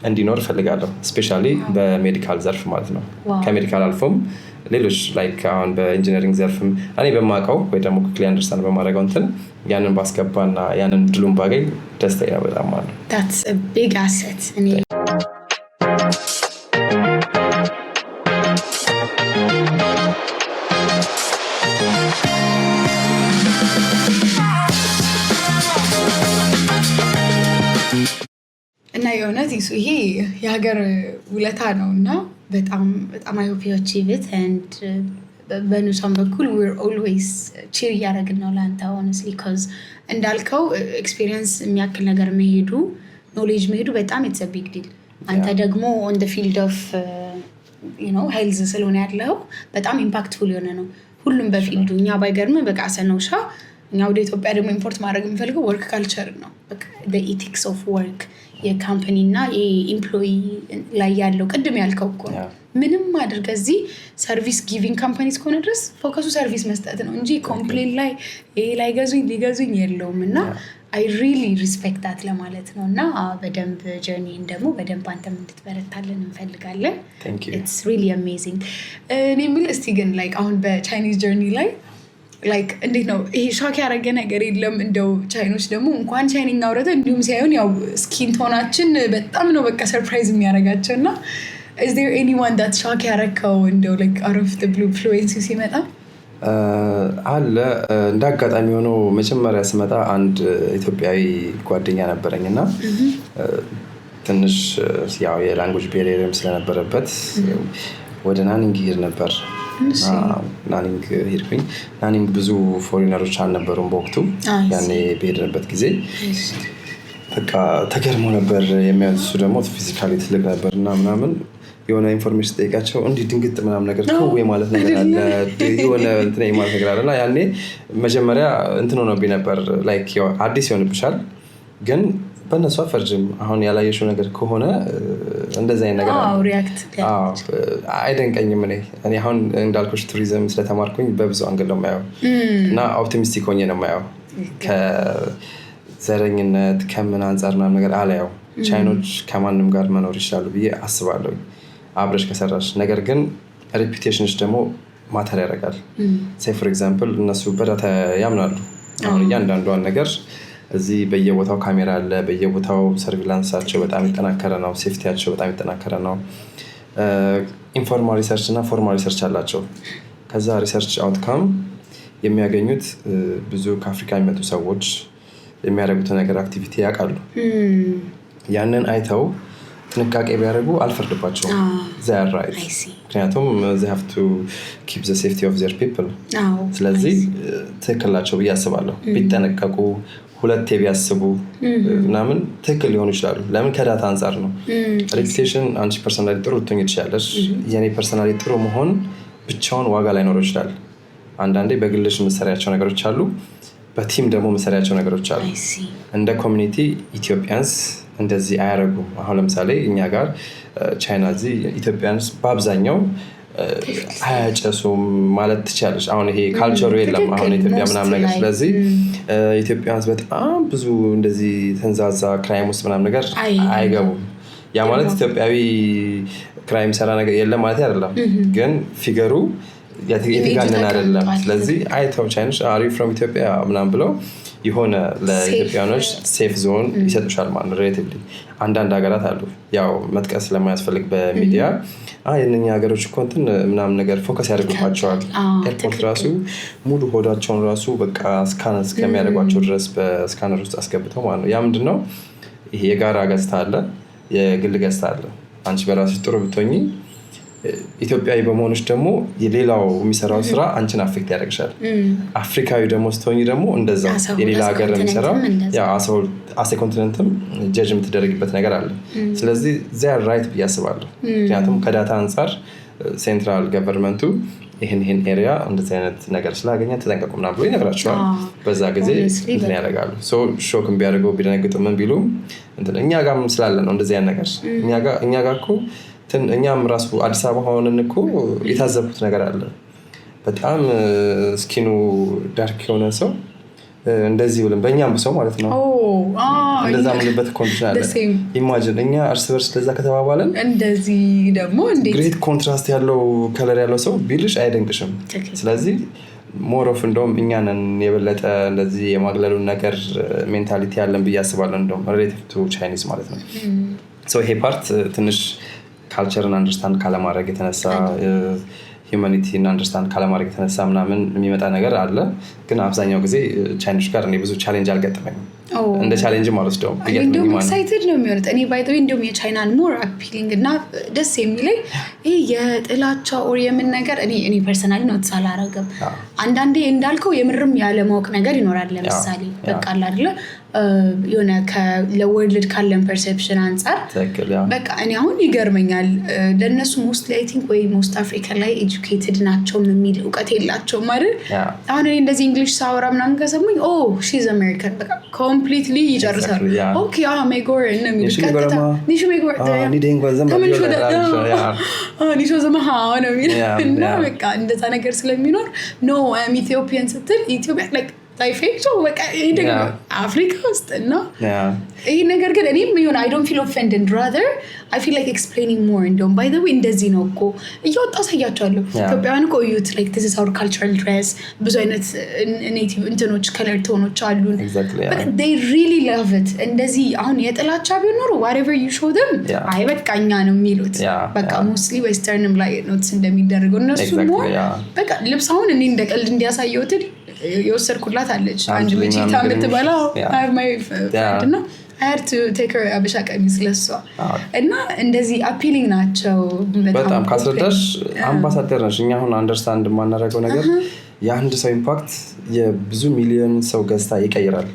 እንዲኖር ፈልጋለሁ። ስፔሻሊ በሜዲካል ዘርፍ ማለት ነው። ከሜዲካል አልፎም ሌሎች ላይክ አሁን በኢንጂነሪንግ ዘርፍም እኔ በማውቀው ወይ ደግሞ ክሊር አንደርስታንድ በማድረገው እንትን ያንን ባስገባና ያንን ድሉን ባገኝ ደስተኛ በጣም ማለት ነው። that's a big asset። እና የእውነት ይሄ የሀገር ውለታ ነው እና በጣም በጣም I hope you achieve it and በኑሳም በኩል we're always cheer እያደረግን ነው ለአንተ honestly because እንዳልከው ኤክስፒሪየንስ የሚያክል ነገር መሄዱ ኖሌጅ መሄዱ በጣም it's a big deal አንተ ደግሞ on the field of health ስለሆነ ያለው በጣም ኢምፓክትፉል የሆነ ነው ሁሉም በፊልዱ እኛ ባይገርም በቃ ሰነውሻ እኛ ወደ ኢትዮጵያ ደግሞ ኢምፖርት ማድረግ የምፈልገው ወርክ ካልቸር ነው በቃ the ethics of work የካምፓኒ እና የኤምፕሎይ ላይ ያለው ቅድም ያልከው እኮ ነው ምንም አድርገ እዚህ ሰርቪስ ጊቪንግ ካምፓኒስ ከሆነ ድረስ ፎከሱ ሰርቪስ መስጠት ነው እንጂ ኮምፕሌን ላይ ላይ ሊገዙኝ የለውም እና I really respect that ለማለት ነው እና በደንብ ጀርኒን ደግሞ በደንብ አንተም እንድትበረታለን እንፈልጋለን it's really amazing እኔ ምን እስቲ ግን like አሁን በቻይኒዝ ጀርኒ ላይ like እንዴት ነው ይሄ ሾክ ያረገ ነገር የለም እንደው ቻይኖች ደግሞ እንኳን ቻይኒኛ አውረተ እንዲሁም ሳይሆን ያው ስኪን ቶናችን በጣም ነው በቃ ሰርፕራይዝ የሚያረጋቸውና is there anyone that shock ያረከው እንደው like out of the blue fluency ሲመጣ አለ እንዳጋጣሚ ሆኖ መጀመሪያ ስመጣ አንድ ኢትዮጵያዊ ጓደኛ ነበረኝና ትንሽ ያው የላንጉዌጅ ቤሪየርም ስለነበረበት ወደ ናኒንግ ሄድ ነበር ናኒንግ ሄድኩኝ ናኒንግ ብዙ ፎሪነሮች አልነበሩም በወቅቱ ያኔ በሄድንበት ጊዜ በቃ ተገርሞ ነበር የሚያዙ ደግሞ ፊዚካሊ ትልቅ ነበርና ምናምን የሆነ ኢንፎርሜሽን ጠይቃቸው እንዲህ ድንግጥ ምናምን ነገር ከወይ ማለት ነገር አለ የሆነ እንትን ማለት ነገር አለና ያኔ መጀመሪያ እንትን ሆነብኝ ነበር ላይክ አዲስ ይሆንብሻል ግን በእነሱ አፈርጅም አሁን ያላየሽው ነገር ከሆነ እንደዛ አይነት ነገር ሪአክት አይደንቀኝም እኔ አሁን እንዳልኩሽ ቱሪዝም ስለተማርኩኝ በብዙ አንግል ነው የማየው እና ኦፕቲሚስቲክ ሆኜ ነው የማየው ከዘረኝነት ከምን አንጻር ምናምን ነገር አላየው ቻይኖች ከማንም ጋር መኖር ይችላሉ ብዬ አስባለሁ አብረሽ ከሰራሽ ነገር ግን ሬፑቴሽንሽ ደግሞ ማተር ያደርጋል say for example እነሱ በዳታ ያምናሉ አሁን እያንዳንዷን ነገር እዚህ በየቦታው ካሜራ አለ በየቦታው ሰርቪላንሳቸው በጣም ይጠናከረ ነው ሴፍቲያቸው በጣም ይጠናከረ ነው ኢንፎርማል ሪሰርች እና ፎርማል ሪሰርች አላቸው ከዛ ሪሰርች አውትካም የሚያገኙት ብዙ ከአፍሪካ የሚመጡ ሰዎች የሚያደርጉት ነገር አክቲቪቲ ያውቃሉ ያንን አይተው ጥንቃቄ ቢያደርጉ አልፈርድባቸውም they are right ምክንያቱም they have to keep the safety of their people ስለዚህ ትክክላቸው ብዬ አስባለሁ ቢጠነቀቁ ሁለቴ ቢያስቡ ምናምን ትክክል ሊሆኑ ይችላሉ ለምን ከዳታ አንጻር ነው ሬፑቴሽን አንቺ ፐርሰናሊ ጥሩ ልትሆኝ ትችላለሽ የኔ ፐርሰናሊ ጥሩ መሆን ብቻውን ዋጋ ላይኖረው ይችላል አንዳንዴ በግልሽ መሰሪያቸው ነገሮች አሉ በቲም ደግሞ መሰሪያቸው ነገሮች አሉ እንደ ኮሚኒቲ ኢትዮጵያንስ እንደዚህ አያረጉም አሁን ለምሳሌ እኛ ጋር ቻይና እዚህ ኢትዮጵያንስ በአብዛኛው አያጨሱም ማለት ትችላለሽ አሁን ይሄ ካልቸሩ የለም አሁን ኢትዮጵያ ምናምን ነገር ስለዚህ ኢትዮጵያንስ በጣም ብዙ እንደዚህ ተንዛዛ ክራይም ውስጥ ምናምን ነገር አይገቡም ያ ማለት ኢትዮጵያዊ ክራይም ሰራ ነገር የለም ማለት አይደለም ግን ፊገሩ የትጋነን አይደለም ስለዚህ አይተው ቻይኖች are you from Ethiopia ምናምን ብለው የሆነ ለኢትዮጵያኖች ሴፍ ዞን ይሰጡሻል ማለት ሪሌቲቭሊ አንዳንድ ሀገራት አሉ ያው መጥቀስ ስለማያስፈልግ በሚዲያ የእነኛ ሀገሮች ኮንተንት ምናምን ነገር ፎከስ ያደርጉባቸዋል ኤርፖርት ራሱ ሙሉ ሆዳቸውን ራሱ በቃ ስካነር እስከሚያደርጓቸው ድረስ በስካነር ውስጥ አስገብተው ማለት ነው ያ ምንድነው ይሄ የጋራ ገጽታ አለ የግል ገጽታ አለ አንቺ በራስሽ ጥሩ ብትሆኚ ኢትዮጵያዊ በመሆንሽ ደግሞ የሌላው የሚሰራው ስራ አንቺን አፌክት ያደርግሻል አፍሪካዊ ደግሞ ስትሆኚ ደግሞ እንደዛ የሌላ ሀገር የሚሰራው ያ አሴ ኮንቲኔንትም ጀጅ የምትደረግበት ነገር አለ ስለዚህ they are right ብዬ አስባለሁ ምክንያቱም ከዳታ አንጻር ሴንትራል ገቨርንመንቱ ይህን ኤሪያ እንደዚህ አይነት ነገር ስላገኘ ተጠንቀቁ ምናምን ብሎ ይነግራቸዋል በዛ ጊዜ እንትን ያደርጋሉ ሾክም ቢያደርገው ቢደነግጡ ምን ቢሉ እኛ ጋርም ስላለ ነው እንደዚህ አይነት ነገር እኛ ጋር እኮ እኛም ራሱ አዲስ አበባ ሆነን እኮ የታዘብኩት ነገር አለ በጣም ስኪኑ ዳርክ የሆነ ሰው እንደዚህ ብለን በእኛም ሰው ማለት ነው እንደዛ ምንበት ኮንዲሽን አለ ኢማጂን እኛ እርስ በርስ ለዛ ከተባባለን እንደዚህ ደግሞ እንዴት ግሬት ኮንትራስት ያለው ከለር ያለው ሰው ቢልሽ አይደንቅሽም ስለዚህ ሞር ኦፍ እንደውም እኛንን የበለጠ እንደዚህ የማግለሉን ነገር ሜንታሊቲ ያለን ብዬ አስባለሁ እንደውም ሪሌቲቭ ቱ ቻይኒዝ ማለት ነው ሶ ይሄ ፓርት ትንሽ ካልቸርን አንደርስታንድ ካለማድረግ የተነሳ ሂዩማኒቲን አንደርስታንድ ካለማድረግ የተነሳ ምናምን የሚመጣ ነገር አለ ግን አብዛኛው ጊዜ ቻይኖች ጋር እኔ ብዙ ቻሌንጅ አልገጠመኝም እንደ ቻሌንጅም አልወስደውም እንደውም ኤክሳይትድ ነው የሚሆኑት እኔ ባይ ዘ ዌይ እንደውም የቻይናን ሞር አፒሊንግ እና ደስ የሚለኝ ይሄ የጥላቻ ኦር የምን ነገር እኔ ፐርሰናሊ ኖት ሳላረገም አንዳንዴ እንዳልከው የምርም ያለ ማወቅ ነገር ይኖራል ለምሳሌ በቃ አይደለ የሆነ ለወርልድ ካለን ፐርሰፕሽን አንፃር በቃ እኔ አሁን ይገርመኛል ለነሱ ሞስት ላይ ቲንክ ወይ ሞስት አፍሪካ ላይ ኤጁኬትድ ናቸው የሚል እውቀት የላቸውም አይደል አሁን እኔ እንደዚህ እንግሊሽ ሳወራ ምናምን ከሰሙኝ ኦ ሺዝ አሜሪካን በቃ ኮምፕሊትሊ ይጨርሳሉ ኦኬ ሜጎር እና ሚልከታ ኒሽ ሜጎር ኒሽ ዘመሃ ነው እና በቃ እንደዛ ነገር ስለሚኖር ኖ ኢትዮጵያን ስትል ኢትዮጵያ ላይክ ላይፌክቶ በቃ ይደግ አፍሪካ ውስጥ እና ይሄ ነገር ግን እኔም ይሁን I don't feel offended rather I feel like explaining more and by the way እንደዚህ ነው እኮ እያወጣው ሳያቻለሁ ኢትዮጵያውያን እኮ ዩት like this is our cultural dress ብዙ አይነት native እንትኖች color ቶኖች አሉን but they really love it እንደዚህ አሁን የጥላቻ ቢኖር whatever you show them አይ በቃኛ ነው የሚሉት በቃ mostly westernም ላይ ኖትስ እንደሚደረገው እነሱ በቃ ልብሳውን እኔ እንደቀልድ እንዲያሳየውት የወሰድኩላት አለች አንድ ልጅ ታምትበላው I have my friend እና I had to take her አበሻ ቀሚስ ለሷ እና እንደዚህ አፒሊንግ ናቸው በጣም ካስረዳሽ አምባሳደር ነሽ እኛ አሁን አንደርስታንድ ማናረገው ነገር የአንድ ሰው ኢምፓክት የብዙ ሚሊዮን ሰው ገጽታ ይቀይራል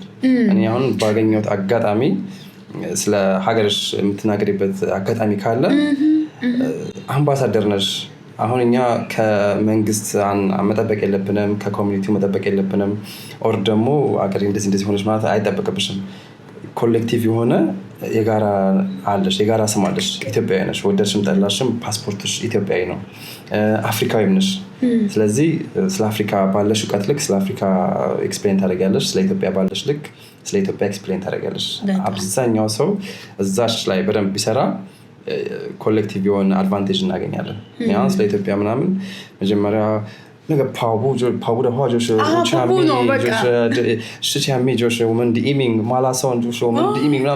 እኔ አሁን ባገኘሁት አጋጣሚ ስለ ሀገርሽ የምትናገሪበት አጋጣሚ ካለ አምባሳደር ነሽ አሁን እኛ ከመንግስት መጠበቅ የለብንም ከኮሚኒቲው መጠበቅ የለብንም ኦር ደግሞ አገር እንደዚህ ሆነች ማለት አይጠበቅብሽም ኮሌክቲቭ የሆነ የጋራ አለሽ የጋራ ስም አለሽ ኢትዮጵያዊ ነሽ ወደድሽም ጠላሽም ፓስፖርትሽ ኢትዮጵያዊ ነው አፍሪካዊም ነሽ ስለዚህ ስለ አፍሪካ ባለሽ እውቀት ልክ ስለ አፍሪካ ኤክስፕሌን ታደርጊያለሽ ስለ ኢትዮጵያ ባለሽ ልክ ስለ ኢትዮጵያ ኤክስፕሌን ታደርጊያለሽ አብዛኛው ሰው እዛሽ ላይ በደንብ ቢሰራ ኮሌክቲቭ የሆነ አድቫንቴጅ እናገኛለን ያን ስለ ኢትዮጵያ ምናምን መጀመሪያ ነገር ፓቡ的话就是之前就是我们的移民马拉松就是我们的移民然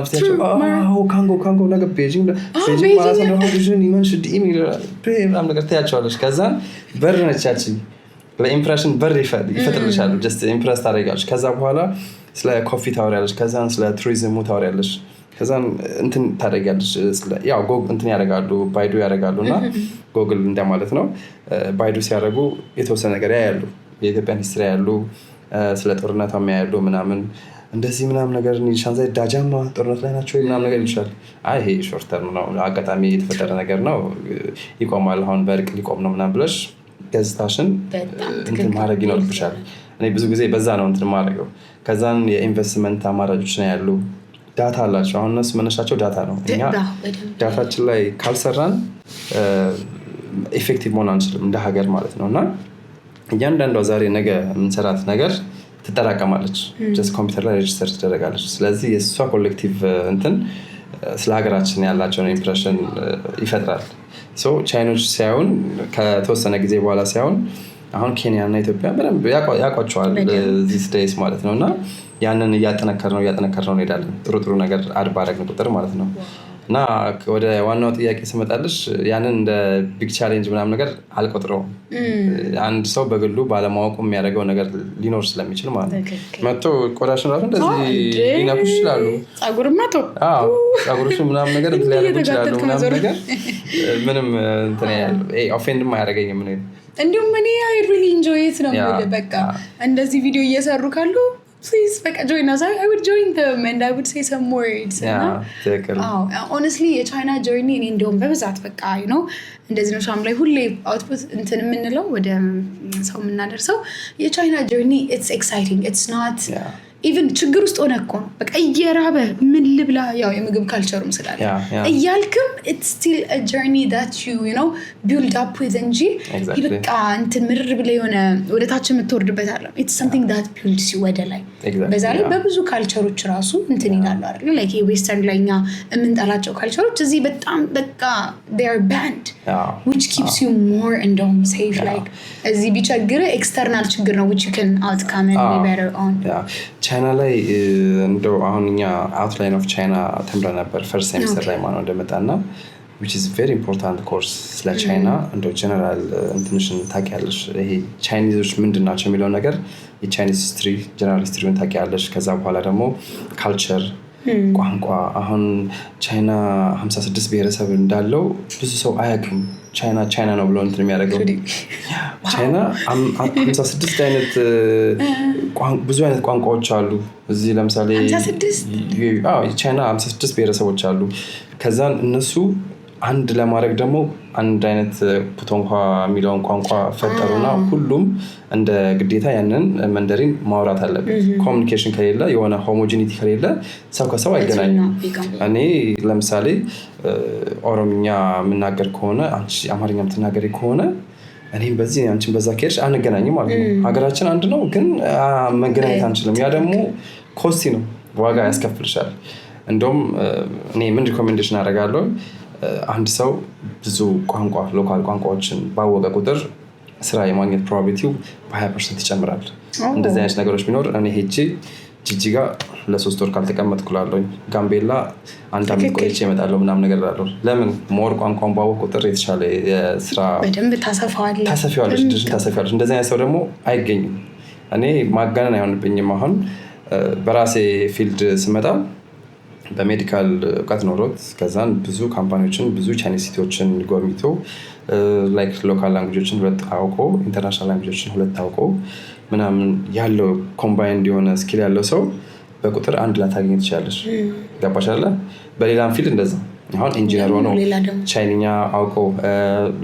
后我看过那个北京马拉松的话就是你们是移民对ምናምን ነገር ታያቸዋለሽ ከዛ በር ነቻች ለኢምፕሬሽን በር ይፈጥርልሻል just ኢምፕሬስ ታደርጋለሽ ከዛ በኋላ ስለ ኮፊ ታወሪያለሽ ከዛ ስለ ቱሪዝሙ ታወሪያለሽ ከዛ እንትን ታደርጋለሽ ያው ጎግል እንትን ያደርጋሉ ባይዱ ያደርጋሉና ጎግል እንደማለት ነው ባይዱ ሲያደርጉ የተወሰነ ነገር ያያሉ የኢትዮጵያን ሂስትሪ ያያሉ ስለ ጦርነቷ ያያሉ ምናምን እንደዚህ ምናምን ነገር ሻንዛይ ዳጃማ ጦርነት ላይ ናቸው ምናምን ነገር ይችላል አይ ይሄ ሾርት ተርም ነው አጋጣሚ የተፈጠረ ነገር ነው ይቆማል አሁን በርቅ ሊቆም ነው ምናምን ብለሽ ገዝታሽን እንትን ማድረግ ይኖርብሻል እኔ ብዙ ጊዜ በዛ ነው እንትን ማድረገው ከዛን የኢንቨስትመንት አማራጮች ነው ያሉ ዳታ አላቸው አሁን እነሱ መነሻቸው ዳታ ነው እኛ ዳታችን ላይ ካልሰራን ኢፌክቲቭ መሆን አንችልም እንደ ሀገር ማለት ነው እና እያንዳንዷ ዛሬ ነገ የምንሰራት ነገር ትጠራቀማለች ጀስት ኮምፒውተር ላይ ሬጅስተር ትደረጋለች ስለዚህ የእሷ ኮሌክቲቭ እንትን ስለ ሀገራችን ያላቸውን ኢምፕሬሽን ይፈጥራል ቻይኖች ሳይሆን ከተወሰነ ጊዜ በኋላ ሳይሆን አሁን ኬንያ እና ኢትዮጵያ በደንብ ያቋቸዋል ዚስ ዴይስ ማለት ነው እና ያንን እያጠነከር ነው እንሄዳለን ጥሩ ነገር አድባረግን ቁጥር ማለት ነው እና ወደ ዋናው ጥያቄ ስመጣልሽ ያንን እንደ ቢግ ቻሌንጅ ምናምን ነገር አልቆጥረውም አንድ ሰው በግሉ ባለማወቁ የሚያደርገው ነገር ሊኖር ስለሚችል ማለት ነው መጥቶ ቆዳሽን ራሱ እንደዚህ ሊነኩሽ ይችላሉ ጸጉርሽን ምናምን ነገር ሊያደርጉ ይችላሉ ምናምን ነገር ምንም እንትን ኦፌንድም አያደርገኝም ነው እንዲሁም እኔ I really enjoy it ነው በቃ እንደዚህ ቪዲዮ እየሰሩ ካሉ please በቃ join us I would join them and I would say some words honestly የቻይና journey እኔ እንደውም በብዛት በቃ you know እንደዚህ ነው ሻም ላይ ሁሌ output እንትን የምንለው ወደ ሰው የምናደርሰው የቻይና journey it's exciting it's not even ችግር ውስጥ ሆነ እኮ ነው በቃ እየራበ ምን ልብላ ያው የምግብ ካልቸሩም ስላለ እያልክም it's still a journey that you know build up with እንጂ በቃ እንትን ምርር ብለ የሆነ ወደ ታች የምትወርድበት አይደለም it's something that builds you ወደ ላይ በዛ ላይ በብዙ ካልቸሮች ራሱ እንትን ይላሉ አይደል like ዌስተርን ላይኛ የምንጠላቸው ካልቸሮች እዚህ በጣም በቃ they are banned which keeps you more and safe like እዚህ ቢቸግር ኤክስተርናል ችግር ነው which you can outcome and be better on ቻይና ላይ እንደው አሁን እኛ outline of China ተምረን ነበር first semester ላይ ማለት እንደመጣና which is very important course ስለ ቻይና እንደው ጀነራል እንትንሽን ታውቂያለሽ ይሄ ቻይኒዞች ምንድናቸው የሚለው ነገር የቻይኒዝ ሂስትሪ ጀነራል ሂስትሪውን ታውቂያለሽ ከዛ በኋላ ደግሞ ካልቸር ቋንቋ አሁን ቻይና 56 ብሔረሰብ እንዳለው ብዙ ሰው አያውቅም። ቻይና ነው ብሎ እንትን የሚያደርገው ቻይና 56 አይነት ብዙ አይነት ቋንቋዎች አሉ። እዚህ ለምሳሌ ቻይና 56 ብሔረሰቦች አሉ። ከዛን እነሱ አንድ ለማድረግ ደግሞ አንድ አይነት ፑቶንኳ የሚለውን ቋንቋ ፈጠሩና ሁሉም እንደ ግዴታ ያንን መንደሪን ማውራት አለበት። ኮሚኒኬሽን ከሌለ የሆነ ሆሞጂኒቲ ከሌለ ሰው ከሰው አይገናኝም። እኔ ለምሳሌ ኦሮምኛ የምናገር ከሆነ አንቺ አማርኛ የምትናገሪ ከሆነ እኔም በዚህ አንቺን በዛ ከሄድሽ አንገናኝም ማለት ነው። ሀገራችን አንድ ነው ግን መገናኘት አንችልም። ያ ደግሞ ኮስቲ ነው፣ ዋጋ ያስከፍልሻል። እንደውም እኔ ምን ሪኮሜንዴሽን አደርጋለሁ፣ አንድ ሰው ብዙ ሎካል ቋንቋዎችን ባወቀ ቁጥር ስራ የማግኘት ፕሮባቢሊቲው በ20% ይጨምራል። እንደዚህ አይነት ነገሮች ቢኖር እኔ ሄጄ ጂጂጋ ለ3 ወር ካልተቀመጥኩ እላለሁ፣ ጋምቤላ 1 ዓመት ቆይቼ እመጣለሁ ምናምን ነገር እላለሁ። ለምን ሞር ቋንቋን ባወቅ ቁጥር የተሻለ የስራ በደንብ ታሰፋዋለሽ። እንደዚህ አይነት ሰው ደግሞ አይገኝም። እኔ ማጋነን አይሆንብኝም። አሁን በራሴ ፊልድ ስመጣ በሜዲካል እውቀት ኖሮት ከዛን ብዙ ካምፓኒዎችን ብዙ ቻይኒዝ ሲቲዎችን ጎብኝቶ ላይክ ሎካል ላንጉጆችን 2 አውቆ ኢንተርናሽናል ላንጉጆችን 2 አውቆ ምናምን ያለው ኮምባይንድ የሆነ ስኪል ያለው ሰው በቁጥር 1 ላታገኝ ትችላለሽ። ገባሽ አይደለ? በሌላም ፊልድ እንደዛ አሁን ኢንጂነር ሆኖ ቻይንኛ አውቆ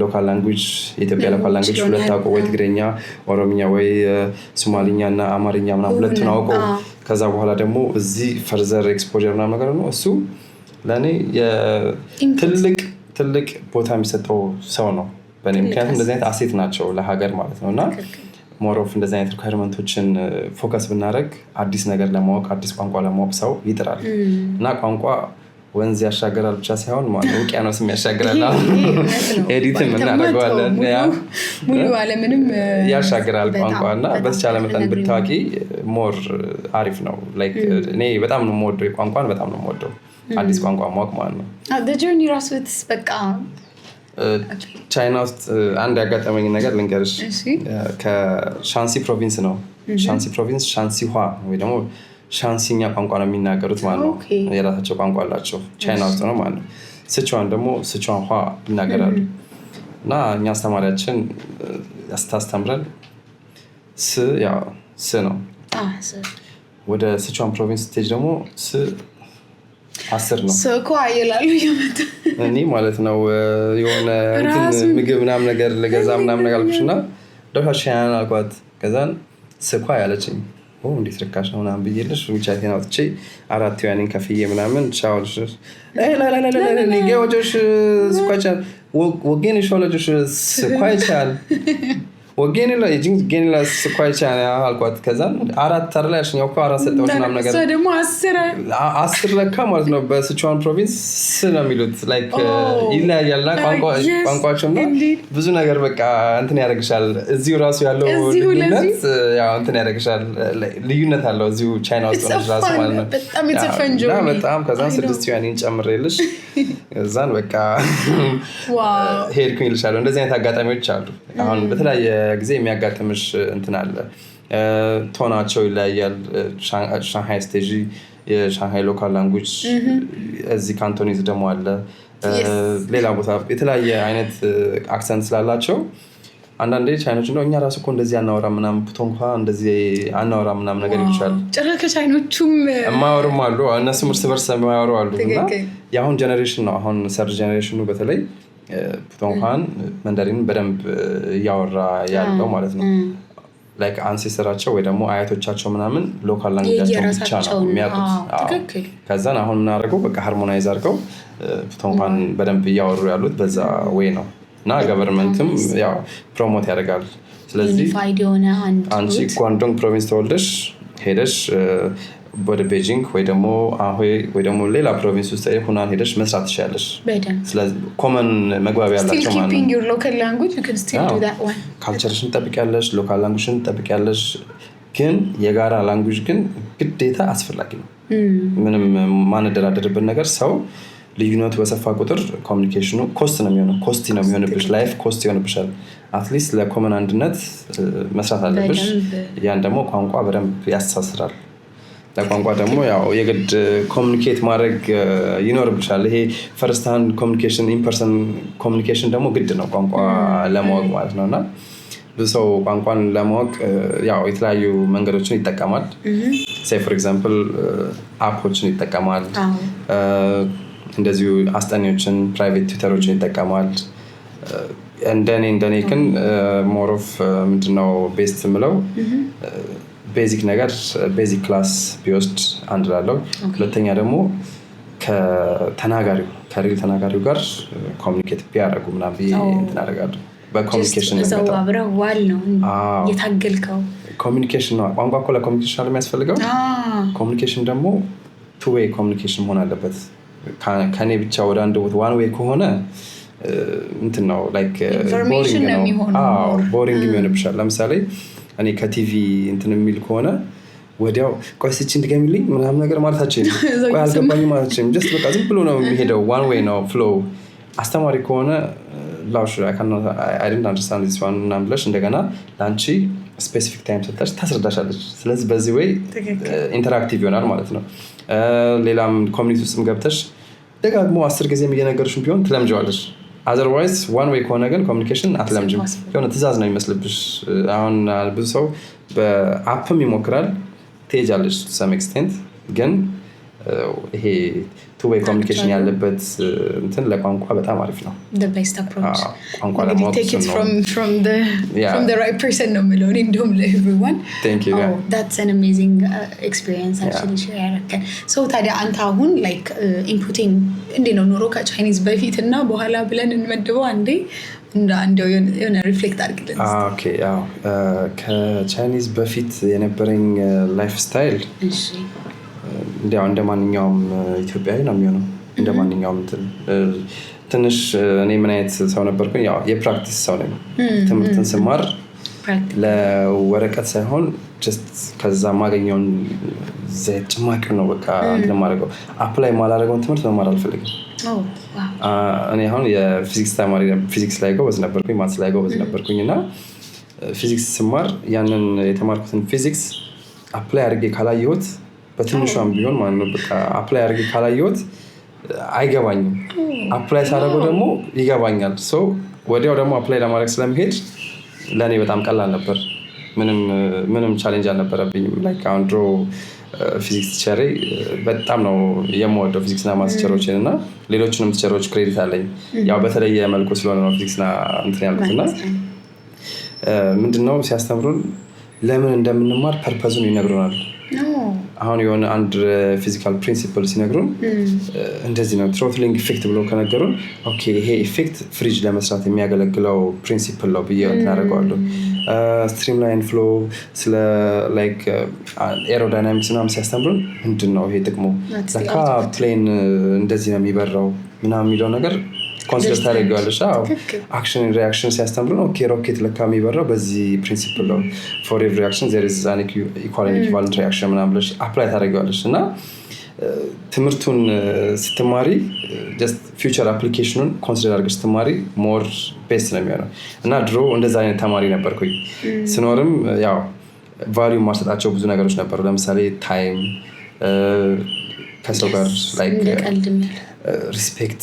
ሎካል ላንጉጅ የኢትዮጵያ ሎካል ላንጉጅ 2 አውቆ ወይ ትግረኛ፣ ኦሮምኛ ወይ ሶማሊኛ እና አማርኛ ምናምን 2ቱን አውቆ ከዛ በኋላ ደግሞ እዚህ ፈርዘር ኤክስፖዠር ምናምን ነገር ነው። እሱ ለእኔ ትልቅ ቦታ የሚሰጠው ሰው ነው በእኔ። ምክንያቱም እንደዚህ አይነት አሴት ናቸው ለሀገር ማለት ነው። እና ሞሮፍ እንደዚህ አይነት ሪኳየርመንቶችን ፎከስ ብናደረግ አዲስ ነገር ለማወቅ አዲስ ቋንቋ ለማወቅ ሰው ይጥራል። እና ቋንቋ ወንዝ ያሻገራል ብቻ ሳይሆን ውቅያኖስም ያሻገራል። ኤዲትም እናደርገዋለን። ሙሉ ዓለምንም ያሻገራል ቋንቋ እና በተቻለ መጠን ብታዋቂ ሞር አሪፍ ነው። እኔ በጣም ነው የምወደው ቋንቋን፣ በጣም ነው የምወደው አዲስ ቋንቋ ማወቅ ማለት ነው። ጆርኒ ራሱ በቃ ቻይና ውስጥ አንድ ያጋጠመኝ ነገር ልንገርሽ። ከሻንሲ ፕሮቪንስ ነው። ሻንሲ ፕሮቪንስ ሻንሲኋ ወይ ደግሞ ሻንሲኛ ቋንቋ ነው የሚናገሩት ማለት ነው። የራሳቸው ቋንቋ አላቸው ቻይና ውስጥ ነው ማለት ነው። ስቹዋን ደግሞ ስቹዋንኋ ይናገራሉ። እና እኛ አስተማሪያችን ያስታስተምረን ስ ነው። ወደ ስቹዋን ፕሮቪንስ ስቴጅ ደግሞ 10 ነው። ስኳ ይላሉ ይመጣ እኔ ማለት ነው የሆነ ምግብ ምናምን ነገር ለገዛ ምናምን ነገር አልኩሽና ደፋሻያን አልኳት። ከዛን ስኳ ያለችኝ እንዴት ርካሽ ነው ምናምን ብዬልሽ ዊቻቴን አውጥቼ 4 ዩዋንን ከፍዬ ምናምን ቻውልሽ ጌዎጆሽ ስኳቻል ወጌን ሾለጆሽ ስኳይቻል ወጌኔላ የጂንግ ጌኔላ ስኳይቻል አልኳት። ከዛን 4 ላይ ያልሽኛው እኮ 4 ሰጠሁሽ ምናምን ነገር እሷ ደግሞ 10 ለካ ማለት ነው። በስቹዋን ፕሮቪንስ ነው የሚሉት ላይክ ይለያያልና ቋንቋቸው ነው ብዙ ነገር በቃ እንትን ያደርግሻል። እዚሁ ራሱ ያለው ልዩነት ያው እንትን ያደርግሻል። ልዩነት አለው እዚሁ ቻይና ውስጥ ነው ራሱ ማለት ነው። በጣም የተፈንጆ በጣም ከዛን 6 ዩዋንን ጨምሬልሽ ከዛን በቃ ሄድኩኝ ልሻለሁ። እንደዚህ አይነት አጋጣሚዎች አሉ። አሁን በተለያየ ጊዜ የሚያጋጥምሽ እንትን አለ። ቶናቸው ይለያያል። ሻንሃይ ስቴጂ የሻንሃይ ሎካል ላንጉጅ፣ እዚህ ካንቶኒዝ ደግሞ አለ። ሌላ ቦታ የተለያየ አይነት አክሰንት ስላላቸው አንዳንዴ ቻይኖች ነው እኛ ራሱ እኮ እንደዚህ አናወራ ምናምን ፑቶንኳ እንደዚህ አናወራ ምናምን ነገር ይችላል። ጭራሽ ከቻይኖቹም የማያወሩም አሉ። እነሱም እርስ በርስ የማያወሩ አሉ። እና የአሁን ጀኔሬሽን ነው አሁን ሰርድ ጀኔሬሽኑ በተለይ ፑቶንኳን መንደሪን በደንብ እያወራ ያለው ማለት ነው። ላይክ አንሴስተራቸው ወይ ደግሞ አያቶቻቸው ምናምን ሎካል ላንጉጃቸው ብቻ ነው የሚያውቁት። ከዛን አሁን የምናደርገው በቃ ሃርሞናይዝ አድርገው ፑቶንኳን በደንብ እያወሩ ያሉት በዛ ወይ ነው። እና ገቨርንመንትም ያው ፕሮሞት ያደርጋል። ስለዚህ አንቺ ጓንዶንግ ፕሮቪንስ ተወልደሽ ሄደሽ ወደ ቤጂንግ ወይ ደግሞ አሁይ ወይ ደግሞ ሌላ ፕሮቪንስ ውስጥ ሁናን ሄደሽ መስራት ትችያለሽ። ስለዚህ ኮመን መግባቢያ ያላቸው ማለት ነው። ካልቸርሽን ትጠብቂያለሽ፣ ሎካል ላንጉጅን ትጠብቂያለሽ። ግን የጋራ ላንጉጅ ግን ግዴታ አስፈላጊ ነው። ምንም ማንደራደርበት ነገር ሰው ልዩነቱ በሰፋ ቁጥር ኮሚኒኬሽኑ ኮስት ነው የሚሆነው። ኮስቲ ነው የሚሆንብሽ። ላይፍ ኮስት ይሆንብሻል። አትሊስት ለኮመን አንድነት መስራት አለብሽ። ያን ደግሞ ቋንቋ በደንብ ያስተሳስራል። ለቋንቋ ደግሞ ያው የግድ ኮሚኒኬት ማድረግ ይኖርብሻል። ይሄ ፈርስት ሃንድ ኮሚኒኬሽን ኢንፐርሰን ኮሚኒኬሽን ደግሞ ግድ ነው ቋንቋ ለማወቅ ማለት ነውና ብዙ ሰው ቋንቋን ለማወቅ ያው የተለያዩ መንገዶችን ይጠቀማል። ሴይ ፎር ኤግዛምፕል አፖችን ይጠቀማል። እንደዚሁ አስጠኞችን ፕራይቬት ቲዩተሮችን ይጠቀማል። እንደኔ ግን ሞር ኦፍ ምንድነው ቤስት ምለው ቤዚክ ነገር ቤዚክ ክላስ ቢወስድ አንድ ላለው ሁለተኛ ደግሞ ከሪል ተናጋሪው ጋር ኮሚኒኬት ቢያደርጉ ምናምን እንትን አደርጋለሁ። በኮሚኒኬሽን ነው አብረው ዋል ነው የታገልከው ኮሚኒኬሽን ነው። ቋንቋ እኮ ለኮሚኒኬሽን አለ የሚያስፈልገው። ኮሚኒኬሽን ደግሞ ቱ ዌይ ኮሚኒኬሽን መሆን አለበት። ከኔ ብቻ ወደ አንድ ቦታ ዋን ዌይ ከሆነ እንትን ነው ላይክ ቦሪንግ የሚሆንብሻል። ለምሳሌ እኔ ከቲቪ እንትን የሚል ከሆነ ወዲያው ቆይ እስኪ እንድገሚልኝ ምናምን ነገር ማለታችን ቆይ አልገባኝም ማለታችን ጀስት በቃ ዝም ብሎ ነው የሚሄደው። ዋን ዌይ ነው ፍሎው። አስተማሪ ከሆነ ላውሽ I didn't understand this one ምናምን ብለሽ እንደገና ለአንቺ ስፔሲፊክ ታይም ሰጥተሽ ታስረዳሻለች። ስለዚህ በዚህ ወይ ኢንተራክቲቭ ይሆናል ማለት ነው። ሌላም ኮሚኒቲ ውስጥም ገብተሽ ደጋግሞ 10 ጊዜም እየነገርሽም ቢሆን ትለምጂዋለሽ። otherwise one way ከሆነ ግን ኮሚኒኬሽን አትለምጂም። የሆነ ትእዛዝ ነው የሚመስልብሽ። አሁን ብዙ ሰው በአፕም ይሞክራል ትሄጃለሽ to some extent ግን ይሄ two way communication ያለበት እንትን ለቋንቋ በጣም አሪፍ ነው። the best approach ቋንቋ ለማወቅ take it from the right person ነው የምለው እኔ እንደውም ለኤቭሪዋን thank you that's an amazing experience actually share ያደረከን። so ታዲያ አንተ አሁን like inputting እንዴ ነው ኑሮ ከቻይኒዝ በፊት እና በኋላ ብለን እንመድበው አንዴ እንደው የሆነ ሪፍሌክት አድርግልን። ኦኬ ያው ከቻይኒዝ በፊት የነበረኝ ላይፍ ስታይል እሺ እንዲያው እንደማንኛውም ኢትዮጵያዊ ነው የሚሆነው። እንደማንኛውም ትንሽ እኔ ምን አይነት ሰው ነበርኩኝ? ያው የፕራክቲስ ሰው ነኝ። ትምህርትን ስማር ለወረቀት ሳይሆን ጀስት ከዛ ማገኘውን ዘይት ጭማቂ ነው በቃ እንትን ማድረገው። አፕላይ ማላደረገውን ትምህርት መማር አልፈልግም። እኔ አሁን የፊዚክስ ተማሪ ፊዚክስ ላይ ጎበዝ ነበርኩኝ፣ ማትስ ላይ ጎበዝ ነበርኩኝ እና ፊዚክስ ስማር ያንን የተማርኩትን ፊዚክስ አፕላይ አድርጌ ካላየሁት በትንሿም ቢሆን ማለት ነው በቃ አፕላይ አድርጌ ካላየሁት አይገባኝም። አፕላይ ሳደርገው ደግሞ ይገባኛል። ሶ ወዲያው ደግሞ አፕላይ ለማድረግ ስለምሄድ ለእኔ በጣም ቀላል ነበር። ምንም ቻሌንጅ አልነበረብኝም። ላይክ አሁን ድሮ ፊዚክስ ቲቸሬ በጣም ነው የምወደው ፊዚክስና ማትስ ቲቸሮችን እና ሌሎችንም ቲቸሮች ክሬዲት አለኝ። ያው በተለየ መልኩ ስለሆነ ነው ፊዚክስና እንትን ያልኩትና ምንድነው ሲያስተምሩን ለምን እንደምንማር ፐርፐዙን ይነግሩናል። አሁን የሆነ አንድ ፊዚካል ፕሪንሲፕል ሲነግሩን እንደዚህ ነው ትሮትሊንግ ኢፌክት ብሎ ከነገሩን ኦኬ ይሄ ኢፌክት ፍሪጅ ለመስራት የሚያገለግለው ፕሪንሲፕል ነው ብዬ እናደርገዋለሁ። ስትሪም ላይን ፍሎ ስለ ላይክ ኤሮዳይናሚክስ ምናምን ሲያስተምሩን ምንድን ነው ይሄ ጥቅሙ ለካ ፕሌን እንደዚህ ነው የሚበራው ምናምን የሚለው ነገር ኮንሲደር ታደርገዋለሽ። አክሽን ሪአክሽን ሲያስተምሩን ኦኬ ሮኬት ለካ የሚበራው በዚህ ፕሪንሲፕል ነው። ፎር ኤቭሪ አክሽን ዜር ኢዝ አን ኢኳል ኤንድ ኢኩቫለንት ሪአክሽን ምናምን ብለሽ አፕላይ ታደርገዋለሽ እና ትምህርቱን ስትማሪ ጀስት ፊውቸር አፕሊኬሽኑን ኮንሲደር አድርገሽ ስትማሪ ሞር ቤስት ነው የሚሆነው እና ድሮ እንደዛ አይነት ተማሪ ነበርኩኝ። ስኖርም ያው ቫልዩ ማሰጣቸው ብዙ ነገሮች ነበሩ። ለምሳሌ ታይም፣ ከሰው ጋር ላይክ ሪስፔክት፣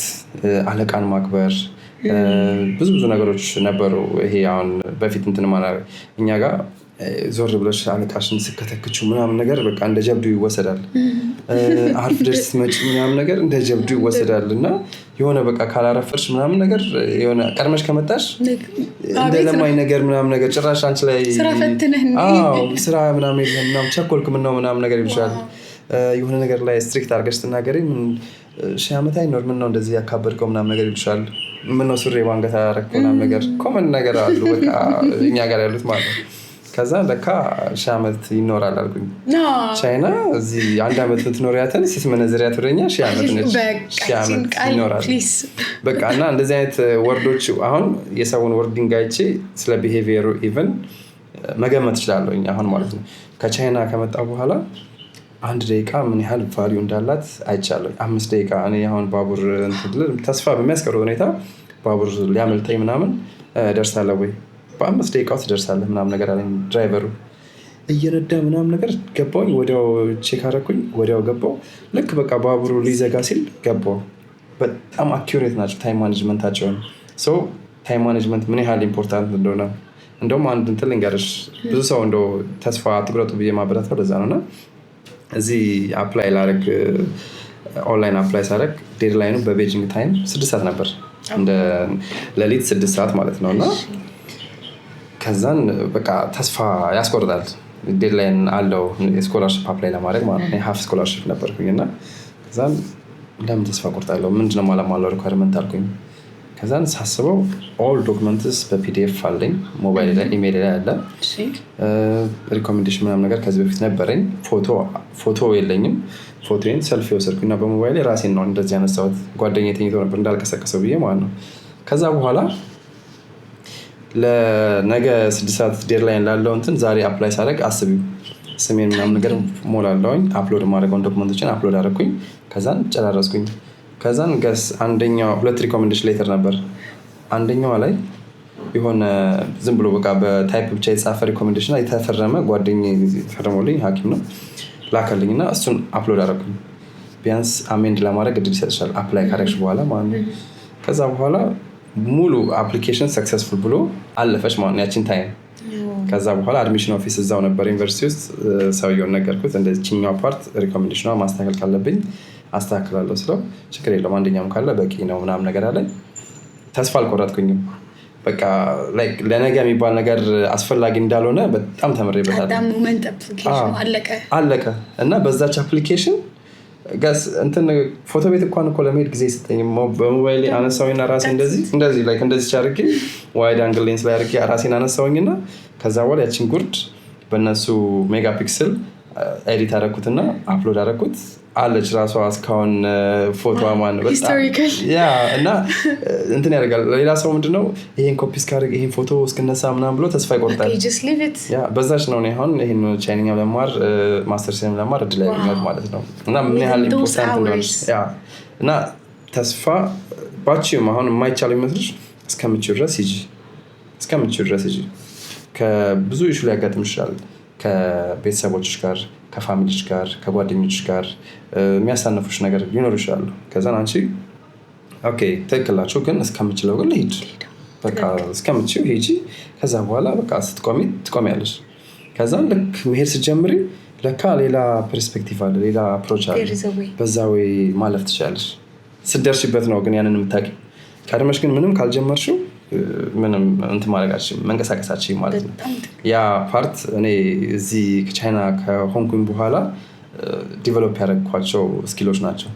አለቃን ማክበር ብዙ ነገሮች ነበሩ። ይሄ አሁን በፊት እንትን ማለት እኛ ጋር ዞር ብለሽ አለቃሽን ስከተክችው ምናምን ነገር በቃ እንደ ጀብዱ ይወሰዳል። አርፍደሽ ስትመጪ ምናምን ነገር እንደ ጀብዱ ይወሰዳል እና የሆነ በቃ ካላረፈርሽ ምናምን ነገር የሆነ ቀድመሽ ከመጣሽ እንደ ለማኝ ነገር ምናምን ነገር ጭራሽ አንቺ ላይ ስራ ፈትነህ ስራ ምናምን ቸኮልክ ምናምን ነገር ይልሻል። የሆነ ነገር ላይ ስትሪክት አድርገሽ ትናገሪ ሺህ ዓመት አይኖር ምነው እንደዚህ ያካበድከው ምናምን ነገር ይልሻል። ምነው ሱሪ ባንገት አደረግከው ምናምን ነገር ኮመን ነገር አሉ በቃ እኛ ጋር ያሉት ማለት ነው። ከዛ ለካ ሺህ ዓመት ይኖራል አልኩኝ። ቻይና እዚህ 1 ዓመት የምትኖሪያትን ስትመነዝሪያት ወደኛ ሺህ ዓመት ነች። ሺህ ዓመት ይኖራል በቃ እና እንደዚህ አይነት ወርዶች አሁን የሰውን ወርዲንግ አይቼ ስለ ቢሄቪየሩ ኢቨን መገመት እችላለሁ አሁን ማለት ነው። ከቻይና ከመጣ በኋላ 1 ደቂቃ ምን ያህል ቫልዩ እንዳላት አይቻለሁ። 5 ደቂቃ እኔ አሁን ባቡር ተስፋ በሚያስቀር ሁኔታ ባቡር ሊያመልጠኝ ምናምን ደርሳለሁ ወይ በ5 ደቂቃ ውስጥ ደርሳለህ ምናምን ነገር አለኝ ድራይቨሩ። እየነዳ ምናምን ነገር ገባሁኝ። ወዲያው ቼክ አደረኩኝ፣ ወዲያው ገባሁ። ልክ በቃ ባቡሩ ሊዘጋ ሲል ገባሁ። በጣም አኪሬት ናቸው ታይም ማኔጅመንታቸውን። ሰው ታይም ማኔጅመንት ምን ያህል ኢምፖርታንት እንደሆነ እንደውም አንድ እንትን ልንገርሽ። ብዙ ሰው እንደው ተስፋ አትቁረጡ ብዬ ማበረታው ለዛ ነው። እና እዚህ አፕላይ ላደርግ ኦንላይን አፕላይ ሳደርግ ዴድላይኑ በቤጂንግ ታይም 6 ሰዓት ነበር፣ እንደ ሌሊት 6 ሰዓት ማለት ነው። እና ከዛን በቃ ተስፋ ያስቆርጣል። ዴድላይን አለው የስኮላርሽፕ አፕላይ ለማድረግ ማለት ነው። ሀፍ ስኮላርሽፕ ነበርኩኝ እና ከዛን ለምን ተስፋ ቆርጣለሁ? ምንድነው ማለማለው ሪኳርመንት አልኩኝ። ከዛን ሳስበው ኦል ዶክመንትስ በፒዲኤፍ አለኝ ሞባይል ላይ ኢሜይል ላይ አለ። ሪኮሜንዴሽን ምናምን ነገር ከዚህ በፊት ነበረኝ። ፎቶ የለኝም። ፎቶዬን ሰልፊ ወሰድኩኝ እና በሞባይል ራሴን ነው እንደዚህ ያነሳሁት። ጓደኛዬ ተኝቶ ነበር እንዳልቀሰቀሰው ብዬ ማለት ነው። ከዛ በኋላ ለነገ 6 ሰዓት ዴድላይን ላለው እንትን ዛሬ አፕላይ ሳደርግ አስቢው ስሜን ምናምን ነገር ሞላለሁኝ። አፕሎድ ማድረገውን ዶክመንቶችን አፕሎድ አደረኩኝ። ከዛን ጨራረስኩኝ። ከዛን ገስ አንደኛው 2 ሪኮሜንዴሽን ሌተር ነበር። አንደኛዋ ላይ የሆነ ዝም ብሎ በቃ በታይፕ ብቻ የተጻፈ ሪኮሜንዴሽን የተፈረመ ጓደኛዬ ፈርሞልኝ ሐኪም ነው ላከልኝ እና እሱን አፕሎድ አደረኩኝ። ቢያንስ አሜንድ ለማድረግ እድል ይሰጥሻል አፕላይ ካደረግሽ በኋላ ማለት ነው። ከዛ በኋላ ሙሉ አፕሊኬሽን ሰክሰስፉል ብሎ አለፈች ማለት ነው ያቺን ታይም። ከዛ በኋላ አድሚሽን ኦፊስ እዛው ነበር ዩኒቨርሲቲ ውስጥ። ሰውየውን ነገርኩት እንደዚህኛው ፓርት ሪኮሜንዴሽኗ ማስተካከል ካለብኝ አስተካክላለሁ ስለው ችግር የለውም አንደኛውም ካለ በቂ ነው ምናምን ነገር አለኝ። ተስፋ አልቆረጥኩኝም። በቃ ላይክ ለነገ የሚባል ነገር አስፈላጊ እንዳልሆነ በጣም ተምሬበታለሁ። አለቀ እና በዛች አፕሊኬሽን ጋስ እንትን ፎቶ ቤት እንኳን እኮ ለመሄድ ጊዜ ሰጠኝ። በሞባይል አነሳውኝና ራሴ እንደዚህ ላይክ እንደዚህ አድርጌ ዋይድ አንግል ሌንስ ላይ አድርጌ ራሴን አነሳውኝና ከዛ በኋላ ያቺን ጉርድ በእነሱ ሜጋ ፒክስል ኤዲት አደረኩትና አፕሎድ አደረኩት። አለች ራሷ እስካሁን ፎቶ ማን ነው በጣም ያ እና እንትን ያደርጋል። ሌላ ሰው ምንድነው ይሄን ኮፒ እስካደርግ ይሄን ፎቶ እስከነሳ ምናምን ብሎ ተስፋ ይቆርጣል። ያ በዛች ነው አሁን ይሄን ቻይንኛ ለማር ማስተር ሴም ለማር እድል ያገኛል ማለት ነው። እና ምን ያህል ኢምፖርታንት ነው ያ እና ተስፋ ባቺም አሁን የማይቻል ይመስልሽ እስከምትችል ድረስ ሂጂ። ከብዙ ኢሹ ሊያጋጥምሽ ይችላል። ከቤተሰቦችሽ ጋር፣ ከፋሚሊሽ ጋር፣ ከጓደኞችሽ ጋር የሚያሳነፉሽ ነገር ሊኖር ይችላል። ከዛን አንቺ ኦኬ ትክክላችሁ ግን እስከምችለው ግን ልሂድ በቃ እስከምችው ሂጂ። ከዛ በኋላ በቃ ትቆሚያለሽ። ከዛን ልክ መሄድ ስትጀምሪ ለካ ሌላ ፐርስፔክቲቭ አለ፣ ሌላ አፕሮች አለ። በዛ ወይ ማለፍ ትችላለሽ። ስትደርሽበት ነው ግን ያንን የምታውቂው። ቀድመሽ ግን ምንም ካልጀመርሽው ምንም እንትን ማድረጋችን መንቀሳቀሳችን ማለት ነው። ያ ፓርት እኔ እዚህ ከቻይና ከሆንኩኝ በኋላ ዲቨሎፕ ያደረግኳቸው ስኪሎች ናቸው።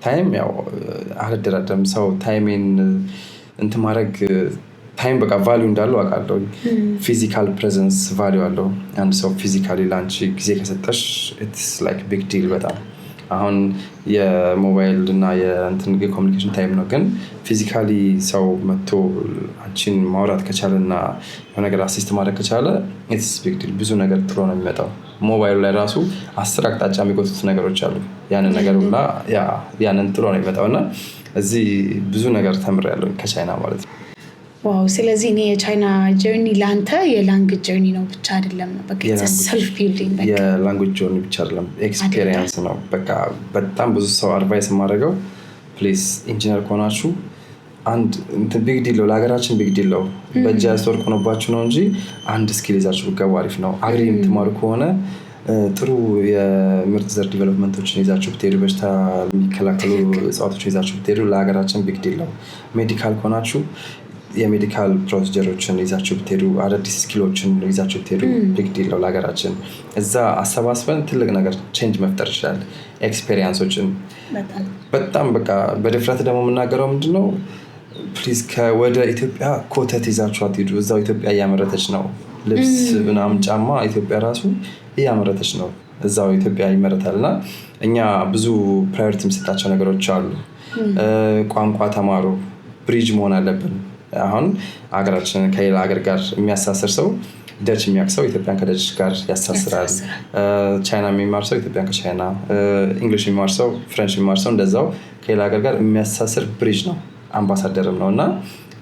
ታይም ያው አልደራደርም። ሰው ታይሜን እንትን ማድረግ ታይም በቃ ቫሊዩ እንዳለው አውቃለሁ። ፊዚካል ፕሬዘንስ ቫሊዩ አለው። አንድ ሰው ፊዚካሊ ላንቺ ጊዜ ከሰጠሽ ኢትስ ላይክ ቢግ ዲል በጣም። አሁን የሞባይል እና የእንትን የኮሚኒኬሽን ታይም ነው፣ ግን ፊዚካሊ ሰው መጥቶ አንቺን ማውራት ከቻለ እና የሆነ ነገር አሲስት ማድረግ ከቻለ ኢትስ ቢግ ዲል። ብዙ ነገር ጥሎ ነው የሚመጣው። ሞባይሉ ላይ ራሱ 10 አቅጣጫ የሚጎቱት ነገሮች አሉ። ያንን ነገር ሁላ ያንን ጥሎ ነው የሚመጣው እና እዚህ ብዙ ነገር ተምሬያለሁ ከቻይና ማለት ነው። ዋው! ስለዚህ እኔ የቻይና ጀርኒ ለአንተ የላንጉጅ ጀርኒ ነው ብቻ አይደለም፣ በቃ ሰልፍ ቢልዲንግ የላንጉጅ ጀርኒ ብቻ አይደለም፣ ኤክስፒሪየንስ ነው። በቃ በጣም ብዙ ሰው አድቫይስ የማደርገው ፕሊዝ ኢንጂነር ከሆናችሁ አንድ ቢግ ዲል ነው፣ ለሀገራችን ቢግ ዲል ነው። በእጅ ያስወርቅ ሆኖባችሁ ነው እንጂ አንድ ስኪል ይዛችሁ ብትገቡ አሪፍ ነው። አግሪ የምትማሩ ከሆነ ጥሩ የምርጥ ዘር ዲቨሎፕመንቶችን ይዛችሁ ብትሄዱ፣ በሽታ የሚከላከሉ እጽዋቶችን ይዛችሁ ብትሄዱ ለሀገራችን ቢግ ዲል ነው። ሜዲካል ከሆናችሁ የሜዲካል ፕሮሲጀሮችን ይዛችሁ ብትሄዱ፣ አዳዲስ ስኪሎችን ይዛችሁ ብትሄዱ ቢግ ዲል ነው ለሀገራችን። እዛ አሰባስበን ትልቅ ነገር ቼንጅ መፍጠር ይችላል። ኤክስፔሪንሶችን በጣም በቃ በድፍረት ደግሞ የምናገረው ምንድነው ፕሊዝ ከወደ ኢትዮጵያ ኮተት ይዛችሁ አትሄዱ። እዛው ኢትዮጵያ እያመረተች ነው። ልብስ ምናምን ጫማ ኢትዮጵያ ራሱ እያመረተች ነው። እዛው ኢትዮጵያ ይመረታል። እና እኛ ብዙ ፕራዮሪቲ የምሰጣቸው ነገሮች አሉ። ቋንቋ ተማሩ። ብሪጅ መሆን አለብን። አሁን ሀገራችን ከሌላ ሀገር ጋር የሚያሳስር ሰው ደች የሚያውቅ ሰው ኢትዮጵያን ከደች ጋር ያሳስራል። ቻይና የሚማር ሰው ኢትዮጵያን ከቻይና፣ እንግሊሽ የሚማር ሰው ፍሬንች የሚማር ሰው እንደዛው ከሌላ ሀገር ጋር የሚያሳስር ብሪጅ ነው። አምባሳደርም ነው። እና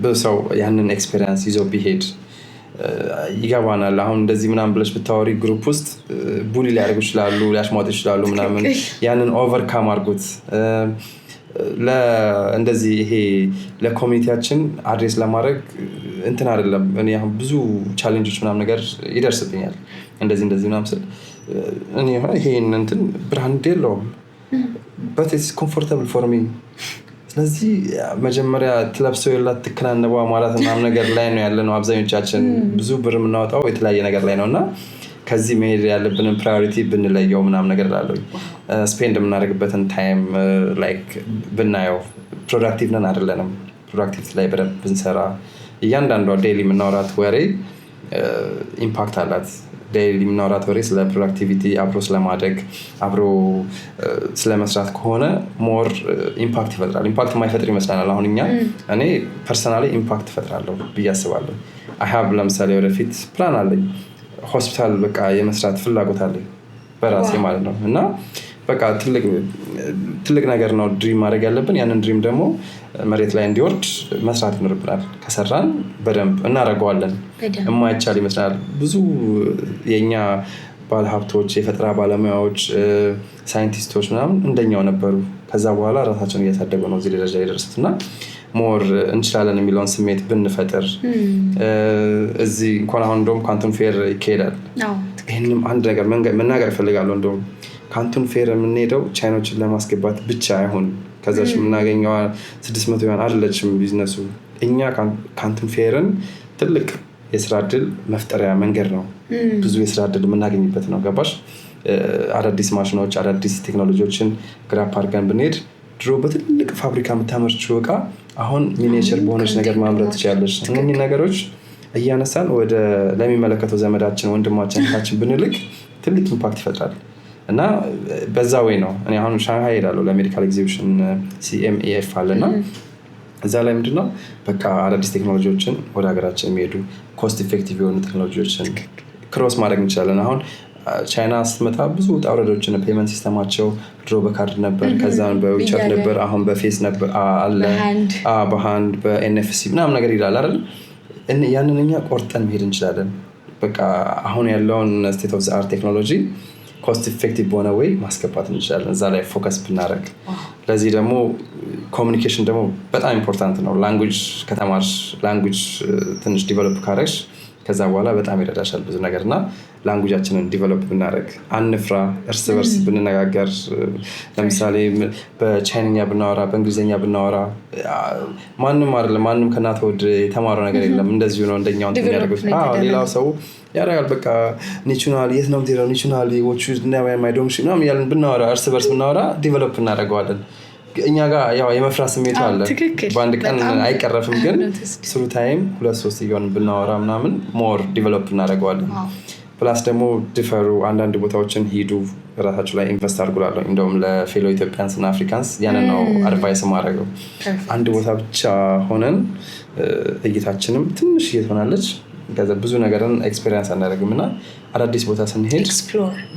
ብዙ ሰው ያንን ኤክስፔሪንስ ይዞ ቢሄድ ይገባናል አሁን እንደዚህ ምናምን ብለሽ ብታወሪ ግሩፕ ውስጥ ቡሊ ሊያደርጉ ይችላሉ ሊያሽሟጡ ይችላሉ ምናምን ያንን ኦቨርካም አድርጉት እንደዚህ ይሄ ለኮሚኒቲያችን አድሬስ ለማድረግ እንትን አይደለም እኔ አሁን ብዙ ቻሌንጆች ምናምን ነገር ይደርስብኛል እንደዚህ ምናምን ስል እኔ ይሄን እንትን ብራንድ የለውም but it's comfortable for me ስለዚህ መጀመሪያ ትለብሰው የላት ትከናነበው ማለት ምናምን ነገር ላይ ነው ያለነው አብዛኞቻችን ብዙ ብር የምናወጣው የተለያየ ነገር ላይ ነውና ከዚህ መሄድ ያለብንን ፕራዮሪቲ ብንለየው ምናምን ነገር ላለው ስፔንድ የምናደርግበትን ታይም ላይክ ብናየው ፕሮዳክቲቭ ነን አይደለንም ፕሮዳክቲቭ ላይ በደንብ ብንሰራ እያንዳንዷ ዴይሊ የምናወራት ወሬ ኢምፓክት አላት ዴይሊ የምናወራት ወሬ ስለ ፕሮዳክቲቪቲ አብሮ ስለማደግ አብሮ ስለመስራት ከሆነ ሞር ኢምፓክት ይፈጥራል ኢምፓክት የማይፈጥር ይመስላል አሁን እኔ ፐርሰናሊ ኢምፓክት እፈጥራለሁ ብዬ አስባለሁ I have ለምሳሌ ወደፊት ፕላን አለኝ ሆስፒታል በቃ የመስራት ፍላጎት አለኝ በራሴ ማለት ነው እና በቃ ትልቅ ነገር ነው ድሪም ማድረግ ያለብን ያንን ድሪም ደግሞ መሬት ላይ እንዲወርድ መስራት ይኖርብናል ከሰራን በደንብ እናደርገዋለን የማይቻል ይመስላል ብዙ የኛ ባለሀብቶች የፈጠራ ባለሙያዎች ሳይንቲስቶች ምናምን እንደኛው ነበሩ ከዛ በኋላ ራሳቸውን እያሳደጉ ነው እዚህ ደረጃ የደረሱትና ሞር እንችላለን የሚለውን ስሜት ብንፈጥር እዚህ እንኳን አሁን እንደውም ካንቱን ፌር ይካሄዳል ይህንም አንድ ነገር መናገር እፈልጋለሁ እንደውም ካንቱን ፌር የምንሄደው ቻይኖችን ለማስገባት ብቻ አይሆን ከዛች የምናገኘው 600 ዩዋን አይደለችም ቢዝነሱ እኛ ካንቱን ፌርን ትልቅ የስራ ዕድል መፍጠሪያ መንገድ ነው ብዙ የስራ ዕድል የምናገኝበት ነው ገባሽ አዳዲስ ማሽኖች አዳዲስ ቴክኖሎጂዎችን ግራፕ አድርገን ብንሄድ ድሮ በትልቅ ፋብሪካ የምታመርችው ዕቃ አሁን ሚኒቸር በሆነች ነገር ማምረት ትችላለች እነኚህ ነገሮች እያነሳን ወደ ለሚመለከተው ዘመዳችን ወንድማችን ታችን ብንልክ ትልቅ ኢምፓክት ይፈጥራል እና በዛ ወይ ነው እኔ አሁን ሻንሃይ ሄዳለሁ ለሜዲካል ኤግዚቢሽን CMEF አለና እዛ ላይ ምንድነው በቃ አዳዲስ ቴክኖሎጂዎችን ወደ ሀገራችን የሚሄዱ ኮስት ኢፌክቲቭ የሆኑ ቴክኖሎጂዎችን ክሮስ ማድረግ እንችላለን አሁን ቻይና ስትመጣ ብዙ ጣውረዶችን ፔመንት ሲስተማቸው ድሮ በካርድ ነበር ከዛን በዊቻት ነበር አሁን በፌስ ነበር አለ በሃንድ በNFC ምናምን ነገር ይላል አይደል ያንን እኛ ቆርጠን መሄድ እንችላለን በቃ አሁን ያለውን ስቴት ኦፍ ዘ አርት ቴክኖሎጂ ኮስት ኢፌክቲቭ በሆነ ወይ ማስገባት እንችላለን እዛ ላይ ፎከስ ብናደርግ ለዚህ ደግሞ ኮሚኒኬሽን ደግሞ በጣም ኢምፖርታንት ነው ላንጉዌጅ ከተማርሽ ላንጉዌጅ ትንሽ ዲቨሎፕ ካረሽ ከዛ በኋላ በጣም ይረዳሻል ብዙ ነገርና ላንጉዌጃችንን ዲቨሎፕ ብናደርግ አንፍራ እርስ በርስ ብንነጋገር ለምሳሌ በቻይንኛ ብናወራ በእንግሊዝኛ ብናወራ ማንም ከናት ወድ የተማረው ነገር የለም እንደዚሁ ነው እንደኛው እንትን ያደርጉት ሌላው ሰው ያደርጋል በቃ ኒቹናሊ የት ነው የምትሄደው ኒቹናሊ ዎቹ ማይዶምሽ ምናምን ያለን ብናወራ እርስ በርስ ብናወራ ዲቨሎፕ እናደርገዋለን እኛ ጋር ያው የመፍራት ስሜት አለ በአንድ ቀን አይቀረፍም ግን ስሩ ታይም 2-3 ይሆን ብናወራ ምናምን ሞር ዲቨሎፕ እናደርገዋለን ፕላስ ደግሞ ድፈሩ አንዳንድ ቦታዎችን ሂዱ ራሳችሁ ላይ ኢንቨስት አድርጉላለሁ እንደውም ለፌሎ ኢትዮጵያንስ እና አፍሪካንስ ያንን ነው አድቫይስ ማድረገው አንድ ቦታ ብቻ ሆነን እይታችንም ትንሽ እየሆናለች ከዛ ብዙ ነገርን ኤክስፒሪየንስ አናደርግምና አዳዲስ ቦታ ስንሄድ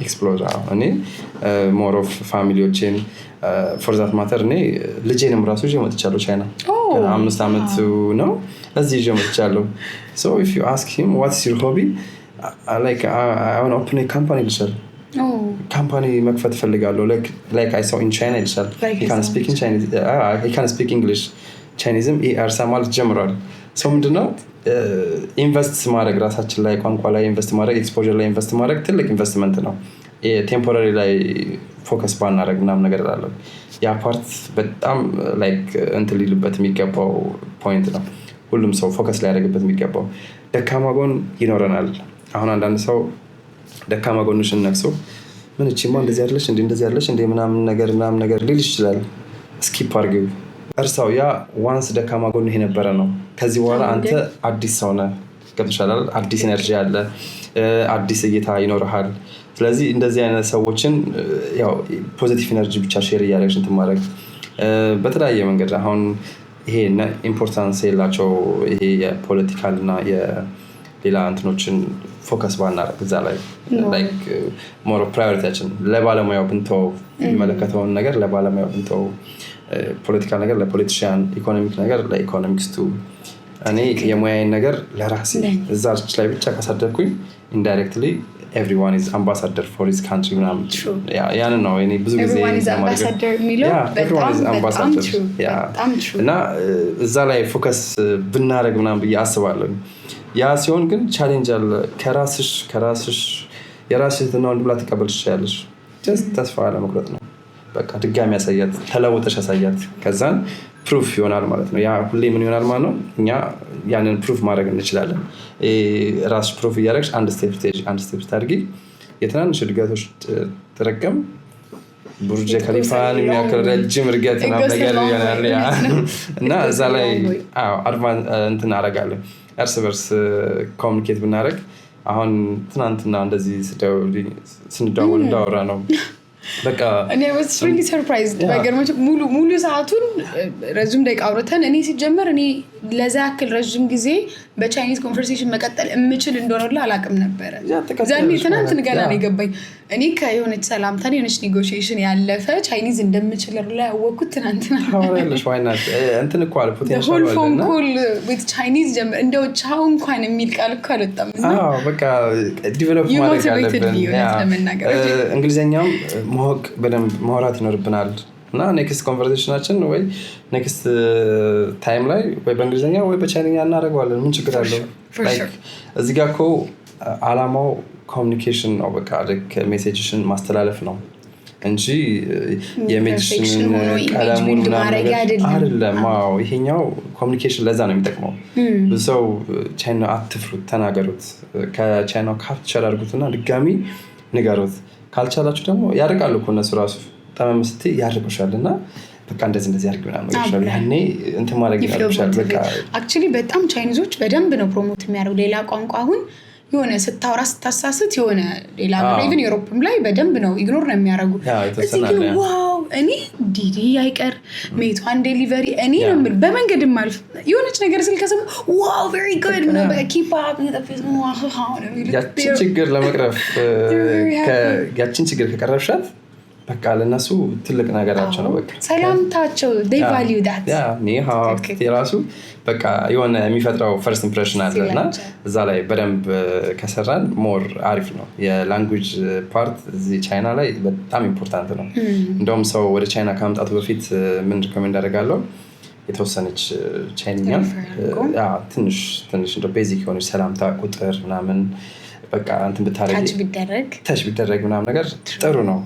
ኤክስፕሎር እኔ ሞር ኦፍ ፋሚሊዎችን ፎር ዛት ማተር እኔ ልጄንም ራሱ ይዤ መጥቻለሁ ቻይና 5 ዓመት ነው እዚህ ይዤ መጥቻለሁ so if you ask him what's your hobby like I want to open a company ይልሻል ካምፓኒ መክፈት ፈልጋለሁ like I saw in China ይልሻል he can speak in Chinese he can speak English Chineseም እርሳ ማለት ጀምሯል so ምንድነው ኢንቨስት ማድረግ ራሳችን ላይ ቋንቋ ላይ ኢንቨስት ማድረግ ኤክስፖዠር ላይ ኢንቨስት ማድረግ ትልቅ ኢንቨስትመንት ነው ቴምፖራሪ ላይ ፎከስ ባናደርግ ምናምን ነገር አለው ያ ፓርት በጣም ላይክ እንትን ሊልበት የሚገባው ፖይንት ነው ሁሉም ሰው ፎከስ ላይ ያደርግበት የሚገባው ደካማ ጎን ይኖረናል አሁን አንዳንድ ሰው ደካማ ጎንሽን ነክሶ ምን እቺማ እንደዚህ አይደለሽ እንደዚህ አይደለሽ ምናምን ነገር ሊል ይችላል ስኪፕ አድርጊው እርሳው ያ ዋንስ ደካማ ጎን ይሄ ነበረ ነው ከዚህ በኋላ አንተ አዲስ ሰው ነህ ገብቶሻል አዲስ ኤነርጂ አለ አዲስ እይታ ይኖርሃል ስለዚህ እንደዚህ አይነት ሰዎችን ያው ፖዚቲቭ ኤነርጂ ብቻ ሼር እያደረግሽ እንትን ማድረግ በተለያየ መንገድ አሁን ይሄ ኢምፖርታንስ የላቸው ይሄ የፖለቲካል እና የሌላ እንትኖችን ፎከስ ባናደርግ እዛ ላይ ላይክ ሞር ፕራዮሪቲያችን ለባለሙያው ብንተው የሚመለከተውን ነገር ለባለሙያው ብንተው ፖለቲካል ነገር ለፖለቲሽያን ኢኮኖሚክ ነገር ለኢኮኖሚክስቱ እኔ የሙያዬን ነገር ለራሴ እዛች ላይ ብቻ ካሳደርኩኝ ኢንዳይሬክትሊ everyone is ambassador for his country ምናምን ያንን ነው እኔ ብዙ ጊዜ እና እዛ ላይ ፎከስ ብናደርግ ምናምን ብዬ አስባለሁ። ያ ሲሆን ግን ቻሌንጅ አለ። ከራስሽ የራስሽ ነው ብላ ተቀበልሽ ያለሽ just ተስፋ አለመቁረጥ ነው። በቃ ድጋሚ ያሳያት ተለውጠሽ ያሳያት ከዛን ፕሩፍ ይሆናል ማለት ነው። ያ ሁሌ ምን ይሆናል ማለት ነው እኛ ያንን ፕሩፍ ማድረግ እንችላለን። ራስሽ ፕሩፍ እያደረግሽ አንድ ስቴፕ ታድርጊ የትናንሽ እድገቶች ተረከም ቡርጅ ከሊፋን የሚያክል ረጅም እድገት ነገር ይሆናል እና እዛ ላይ እንትን አደርጋለሁ እርስ በርስ ኮሚኒኬት ብናደርግ አሁን ትናንትና እንደዚህ ስንደዋወል እንዳወራ ነው በቃ እኔ was really surprised ባይገርማችሁ ሙሉ ሰዓቱን ረጅም ደቂቃ አውርተን እኔ ሲጀመር እኔ ለዛ ያክል ረጅም ጊዜ በቻይኒዝ ኮንቨርሴሽን መቀጠል እምችል እንደሆነላ አላቅም ነበር። ዛኔ ትናንት ገና ነው የገባኝ። እኔ ከየሆነች ሰላምታን የሆነች ኔጎሺዬሽን ያለፈ ቻይኒዝ እንደምችል ላይ ያወቅኩት ትናንትና አወራለሽ ዋይናት እንትን እኮ አለ ፖቴንሻል አለ እና ፎን with Chinese ጀምር እንደው ቻው እንኳን የሚል ቃል እኮ አልወጣም እና በቃ ዲቨሎፕ ማድረግ አለብን። እንግሊዘኛም ማወቅ በደንብ ማውራት ይኖርብናል እና ኔክስት ኮንቨርሴሽናችን ወይ ኔክስት ታይም ላይ ወይ በእንግሊዘኛ ወይ በቻይንኛ እናደርገዋለን። ምን ችግር አለው? እዚህ ጋር እኮ አላማው ኮሚኒኬሽን ነው። በቃ ልክ ሜሴጅሽን ማስተላለፍ ነው እንጂ የሜሴጅሽን ቀለሙን ምናምን አይደለም። ይሄኛው ኮሚኒኬሽን ለዛ ነው የሚጠቅመው። ብዙ ሰው ቻይና አትፍሩት፣ ተናገሩት፣ ከቻይናው ካፕቸር አድርጉትና ድጋሚ ንገሩት። ካልቻላችሁ ደግሞ ያርቃሉ እኮ እነሱ ራሱ ተመምስቲ ያርቁሻልና በቃ እንደዚህ አድርግ ምናምን ይችላል። ያኔ እንትን ማድረግ ይችላል። በቃ actually በጣም ቻይኒዞች በደንብ ነው ፕሮሞት የሚያደርጉ ሌላ ቋንቋ አሁን የሆነ ስታወራ ስታሳስት የሆነ ሌላ ነው ኢቭን ዩሮፕም ላይ በደንብ ነው ኢግኖር ነው የሚያደርጉ። እዚህ ግን ዋው እኔ ዲዲ አይቀር ሜቷን ዴሊቨሪ እኔ ነው የምል በመንገድም ማልፍ የሆነች ነገር ስልከሰሙ ዋው ቬሪ ጉድ ነው በቃ ኪፕ አፕ ያችን ችግር ለመቅረፍ ያችን ችግር ከቀረፍሻት በቃ ለነሱ ትልቅ ነገራቸው ነው። በቃ ሰላምታቸው they value that የራሱ በቃ የሆነ የሚፈጥረው ፈርስት ኢምፕሬሽን አለና እዛ ላይ በደንብ ከሰራን ሞር አሪፍ ነው። የላንጉዌጅ ፓርት እዚህ ቻይና ላይ በጣም ኢምፖርታንት ነው። እንደውም ሰው ወደ ቻይና ከመምጣቱ በፊት ምን ሪኮሜንድ አደርጋለሁ የተወሰነች ቻይንኛ ትንሽ እንደ ቤዚክ የሆነች ሰላምታ ቁጥር ምናምን በቃ እንትን ብታረጊ ተች ቢደረግ ምናምን ነገር ጥሩ ነው።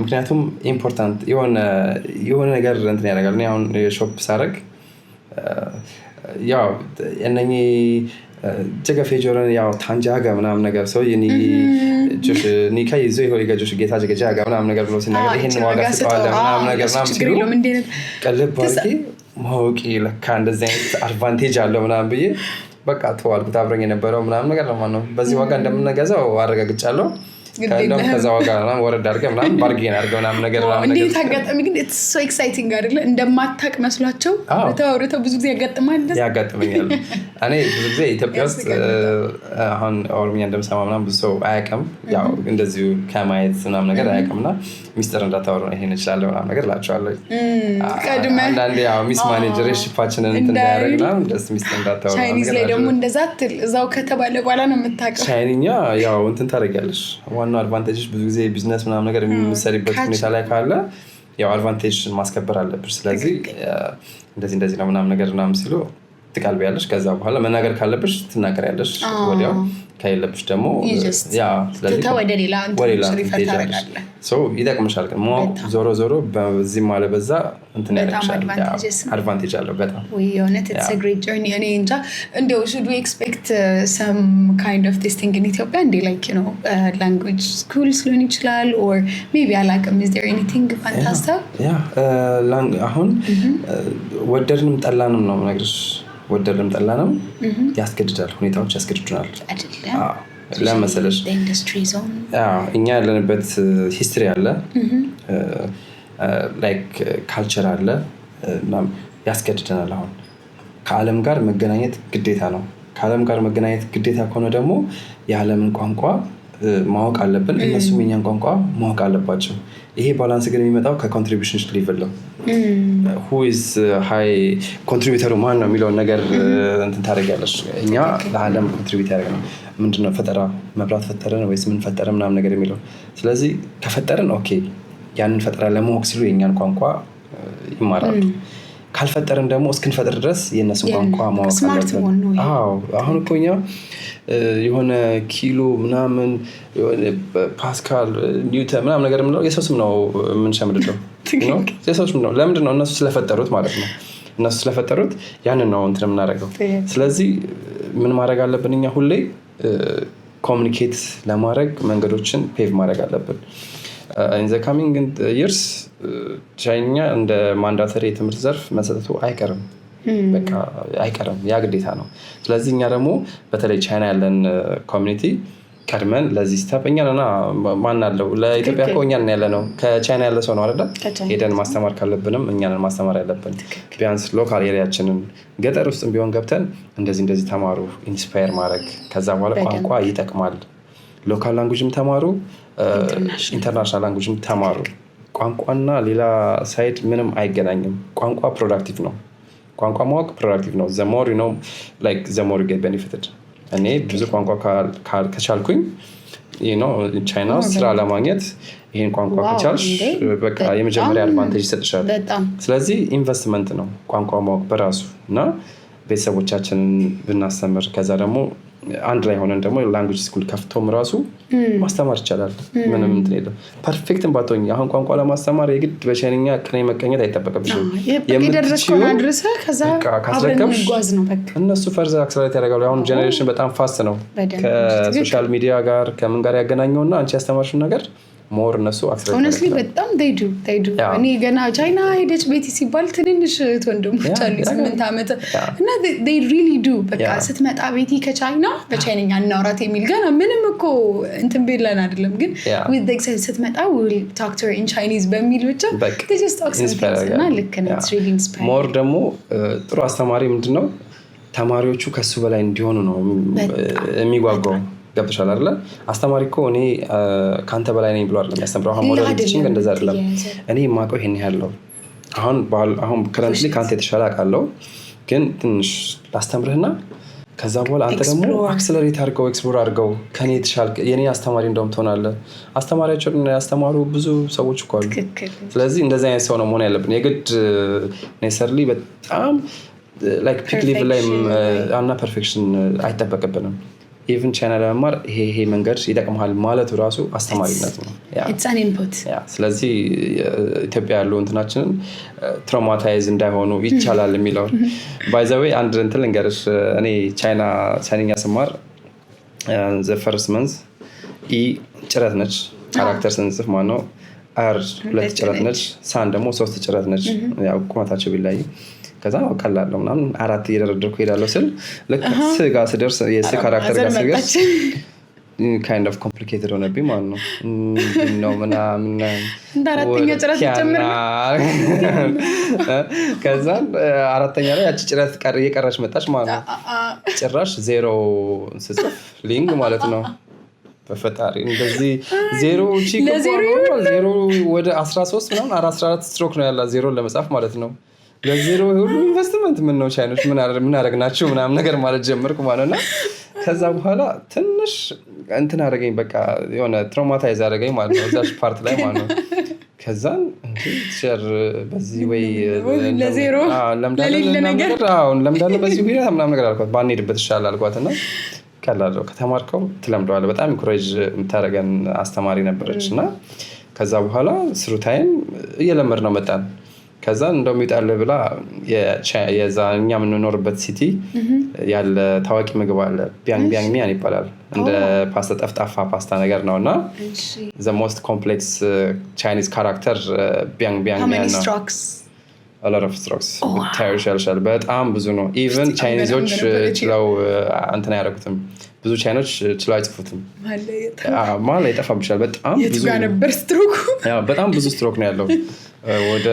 ምክንያቱም ኢምፖርታንት የሆነ ነገር እንትን ያደርጋል። እኔ አሁን ሾፕ ሳረግ ያው እነኚህ ጀገፌ ጆረን ያው ታንጃጋ ምናምን ነገር ሰው የኔ ጆሽ ኒካ ይዞ ይገጆሽ ጌታ ጀገጃጋ ምናምን ነገር ብሎ ሲናገር ይሄን ዋጋ ሰጠዋለ ምናምን ነገር ምናምን ሲሉ ቀልብ ባርኪ ማወቂ ለካ እንደዚህ አይነት አድቫንቴጅ አለው ምናምን ብዬ በቃ ተዋልኩት። አብረኝ የነበረው ምናምን ነገር ነው በዚህ ዋጋ እንደምንገዛው አረጋግጫለሁ። ከዛ ዋጋ ምናምን ወረድ አድርገህ ምናምን ባርጌን አድርገህ ምናምን ነገር እንዴት አጋጣሚ ግን it's so exciting አይደለ? እንደማታቅ መስሏቸው አውርተው ብዙ ጊዜ ያጋጥመኛል። እኔ ብዙ ጊዜ ኢትዮጵያ ውስጥ አሁን ኦሮምኛ እንደምሰማ ምናምን ብዙ ሰው አያውቅም። ያው እንደዚሁ ከማየት ምናምን ነገር አያውቅምና ሚስጥር እንዳታወሩ ይሄን እችላለሁ ምናምን ነገር እላቸዋለሁ። አንዳንዴ ያው ሚስ ማኔጀር ሽፓችንን እንዳያደርግ ምናምን ደስ ሚስጥር እንዳታወሩ። ቻይኒዝ ላይ ደግሞ እንደዛ አትል እዛው ከተባለ በኋላ ነው የምታውቀው። ቻይንኛ ያው እንትን ታደርጊያለሽ። ዋናው አድቫንቴጅ ብዙ ጊዜ ቢዝነስ ምናምን ነገር የሚሰሪበት ሁኔታ ላይ ካለ ያው አድቫንቴጅ ማስከበር አለብሽ። ስለዚህ እንደዚህ ነው ምናምን ነገር ምናምን ሲሉ ትቀልቢያለሽ። ከዛ በኋላ መናገር ካለብሽ ትናገሪያለሽ ወዲያው፣ ከሌለብሽ ደግሞ ስለዚህ ወደ ሌላ ይጠቅምሻል። ግን ዞሮ በዚህም አለ በዛ እንትን ያደርግሻል። አድቫንቴጅ አለው በጣም የእውነት it's a great journey። እኔ እንጃ እንደው should we expect some kind of this thing in Ethiopia and like you know language schools ሊሆን ይችላል or maybe አላውቅም is there anything fantastic? አሁን ወደድንም ጠላንም ነው የምነግርሽ። ወደድንም ጠላንም ያስገድዳል፣ ሁኔታዎች ያስገድዱናል። ለመሰለሽ እኛ ያለንበት ሂስትሪ አለ፣ ላይክ ካልቸር አለ፣ ያስገድደናል። አሁን ከዓለም ጋር መገናኘት ግዴታ ነው። ከዓለም ጋር መገናኘት ግዴታ ከሆነ ደግሞ የዓለምን ቋንቋ ማወቅ አለብን እነሱም የኛን ቋንቋ ማወቅ አለባቸው ይሄ ባላንስ ግን የሚመጣው ከኮንትሪቢዩሽን ሌቭል ነው who is high contributor ማን ነው የሚለውን ነገር እንትን ታደርጊያለሽ እኛ ለዓለም ኮንትሪቢዩት ያደርገናል ምንድነው ፈጠራ መብራት ፈጠረን ወይስ ምን ፈጠረ ምናምን ነገር የሚለው ስለዚህ ከፈጠረን ኦኬ ያንን ፈጠራ ለማወቅ ሲሉ የኛን ቋንቋ ይማራሉ ካልፈጠረን ደግሞ እስክንፈጥር ድረስ የነሱን ቋንቋ ማወቅ አለብን አዎ አሁን እኮ እኛ የሆነ ኪሎ ምናምን የሆነ ፓስካል ኒውተን ምናምን ነገር ምንለው የሰው ስም ነው የምንሸምድለው ነው የሰው ስም ነው ለምንድን ነው እነሱ ስለፈጠሩት ማለት ነው እነሱ ስለፈጠሩት ያንን ነው እንትን የምናደርገው ስለዚህ ምን ማድረግ አለብን እኛ ሁሌ ኮሙኒኬት ለማድረግ መንገዶችን ፔቭ ማድረግ አለብን in the coming years ቻይኛ እንደ ማንዳተሪ የትምህርት ዘርፍ መሰጠቱ አይቀርም በቃ አይቀርም ያ ግዴታ ነው ስለዚህ እኛ ደግሞ በተለይ ቻይና ያለን ኮሚኒቲ ቀድመን ለዚህ ስታፈኛና ማን አለው ለኢትዮጵያ እኮ እኛን ያለነው ከቻይና ያለ ሰው ነው አይደል ሄደን ማስተማር ካለብንም እኛን ማስተማር ያለብን ቢያንስ ሎካል ኤሪያችንን ገጠር ውስጥም ቢሆን ገብተን እንደዚህ ተማሩ ኢንስፓየር ማድረግ ከዛ በኋላ ቋንቋ ይጠቅማል ሎካል ላንጉጅም ተማሩ ኢንተርናሽናል ላንጉጅም ተማሩ ቋንቋና ሌላ ሳይድ ምንም አይገናኝም ቋንቋ ፕሮዳክቲቭ ነው ቋንቋ ማወቅ ፕሮዳክቲቭ ነው the more you know like the more you get benefited እኔ ብዙ ቋንቋ ከቻልኩኝ you know ቻይና ስራ ለማግኘት ይሄን ቋንቋ ከቻልሽ በቃ የመጀመሪያ አድቫንቴጅ ይሰጥሻል ስለዚህ ኢንቨስትመንት ነው ቋንቋ ማወቅ በራሱ እና ቤተሰቦቻችንን ብናስተምር ከዛ ደግሞ አንድ ላይ ሆነን ደግሞ ላንጉዌጅ ስኩል ከፍቶም ራሱ ማስተማር ይቻላል ምንም እንትን የለም ፐርፌክትም ባትሆኝ አሁን ቋንቋ ለማስተማር የግድ በቻይንኛ ቅኔ መቀኘት አይጠበቅብሽም የምትችይው አድርሰህ ከዛ አብረን እንጓዝ ነው በቃ እነሱ ፈርዘር አክሰለሬት ያደርጋሉ አሁን ጄኔሬሽን በጣም ፋስት ነው ከሶሻል ሚዲያ ጋር ከምን ጋር ያገናኘውና አንቺ ያስተማርሽው ነገር ሞር እነሱ አክሰለሬት honestly በጣም they do እኔ ገና ቻይና ሄደች ቤቲ ሲባል ትንንሽ ወንድሞች አሉ 8 አመት እና they really do በቃ ስትመጣ ቤቲ ከቻይና በቻይንኛ እናውራት የሚል ገና ምንም እኮ እንትን ቤለን አይደለም ግን with the accent ስትመጣ we talk to her in Chinese በሚል ብቻ they just talk እና ልክ ነው it's really inspiring ሞር ደግሞ ጥሩ አስተማሪ ምንድነው ተማሪዎቹ ከሱ በላይ እንዲሆኑ ነው የሚጓጓው ገብተሻል አይደል አስተማሪ እኮ እኔ ካንተ በላይ ነኝ ብሎ አይደለም ያስተምረው አሁን ሞዴል ቲቺንግ እንደዛ አይደለም እኔ ማቀው ይሄን ያለው አሁን ከረንትሊ ካንተ የተሻለ አቃለው ግን ትንሽ ላስተምርህና ከዛ በኋላ አንተ ደግሞ አክሰለሬት አድርገው ኤክስፕሎር አድርገው ከኔ የተሻለ የኔ አስተማሪ እንደውም ትሆናለህ አስተማሪያቸውን ያስተማሩ ብዙ ሰዎች እኮ አሉ ስለዚህ እንደዛ አይነት ሰው ነው መሆን ያለብን የግድ ኔሰርሊ በጣም ላይክ ፒክ ሌቭል ላይ አና ፐርፌክሽን አይጠበቅብንም even ቻናል ለማር ይሄ መንገድ ይጠቅማል ማለቱ ራሱ አስተማሪነት ነው it's an input ስለዚህ ኢትዮጵያ ያለው እንትናችንን ትራውማታይዝ እንዳይሆኑ ይቻላል የሚለው by the way አንድ እንትን ልንገርሽ እኔ ቻይንኛ ስማር the first month ጭረት ነች ካራክተር ስንጽፍ ማለት ነው አር 2 ጭረት ነች ሳን ደግሞ 3 ጭረት ነች ያው ቁመታቸው ቢላይ ከዛ ቀላል ነው ምናምን 4 እየደረደርኩ ሄዳለሁ ስል ለካ ስጋ ስደርስ የስ ካራክተር ጋር ስደርስ kind of complicated ሆነብኝ ማለት ነው ነው ምናምን እንደ አራተኛ ጭረት ጀምር ከዛ አራተኛ ላይ ያቺ ጭረት እየቀረች መጣች ማለት ነው ጭራሽ 0 ስጽፍ ሊንግ ማለት ነው በፈጣሪ እንደዚህ 0 ቺክ ነው 0 ወደ 13 ምናምን 14 ስትሮክ ነው ያላ 0 ለመጻፍ ማለት ነው ለዜሮ ሁሉ ኢንቨስትመንት ምን ነው ቻይኖች ምን አደረግናችሁ ምናምን ነገር ማለት ጀመርኩ ማለት ነው ከዛ በኋላ ትንሽ እንትን አደረገኝ በቃ የሆነ ትራውማታይዝ አደረገኝ ማለት ነው እዛሽ ፓርት ላይ ማለት ነው ከዛን ቲቸር በዚህ ወይ ለዜሮ ለምዳለ በዚህ ሁኔታ ምናምን ነገር አልኳት ባንሄድበት ይሻላል አልኳትና ቀላል ከተማርከው ትለምደዋለህ በጣም ኢንኮሬጅ የምታደርገን አስተማሪ ነበረችና ከዛ በኋላ ስሩ ታይም እየለመድነው መጣን ከዛ እንደውም ይጣል ብላ የዛኛ የምንኖርበት ሲቲ ያለ ታዋቂ ምግብ አለ ቢያንግ ቢያንግ ሚያን ይባላል እንደ ፓስታ ጠፍጣፋ ፓስታ ነገር ነውና the most complex Chinese character ቢያንግ ቢያንግ ሚያን ነው a lot of strokes ታይርሻል በጣም ብዙ ነው even ቻይኒዞች ችለው አንተና ያደረጉትም ብዙ ቻይኖች ችለው አይጽፉትም ማለት ይጠፋብሻል በጣም ብዙ ነበር ስትሮክ ያው በጣም ብዙ ስትሮክ ነው ያለው ወደ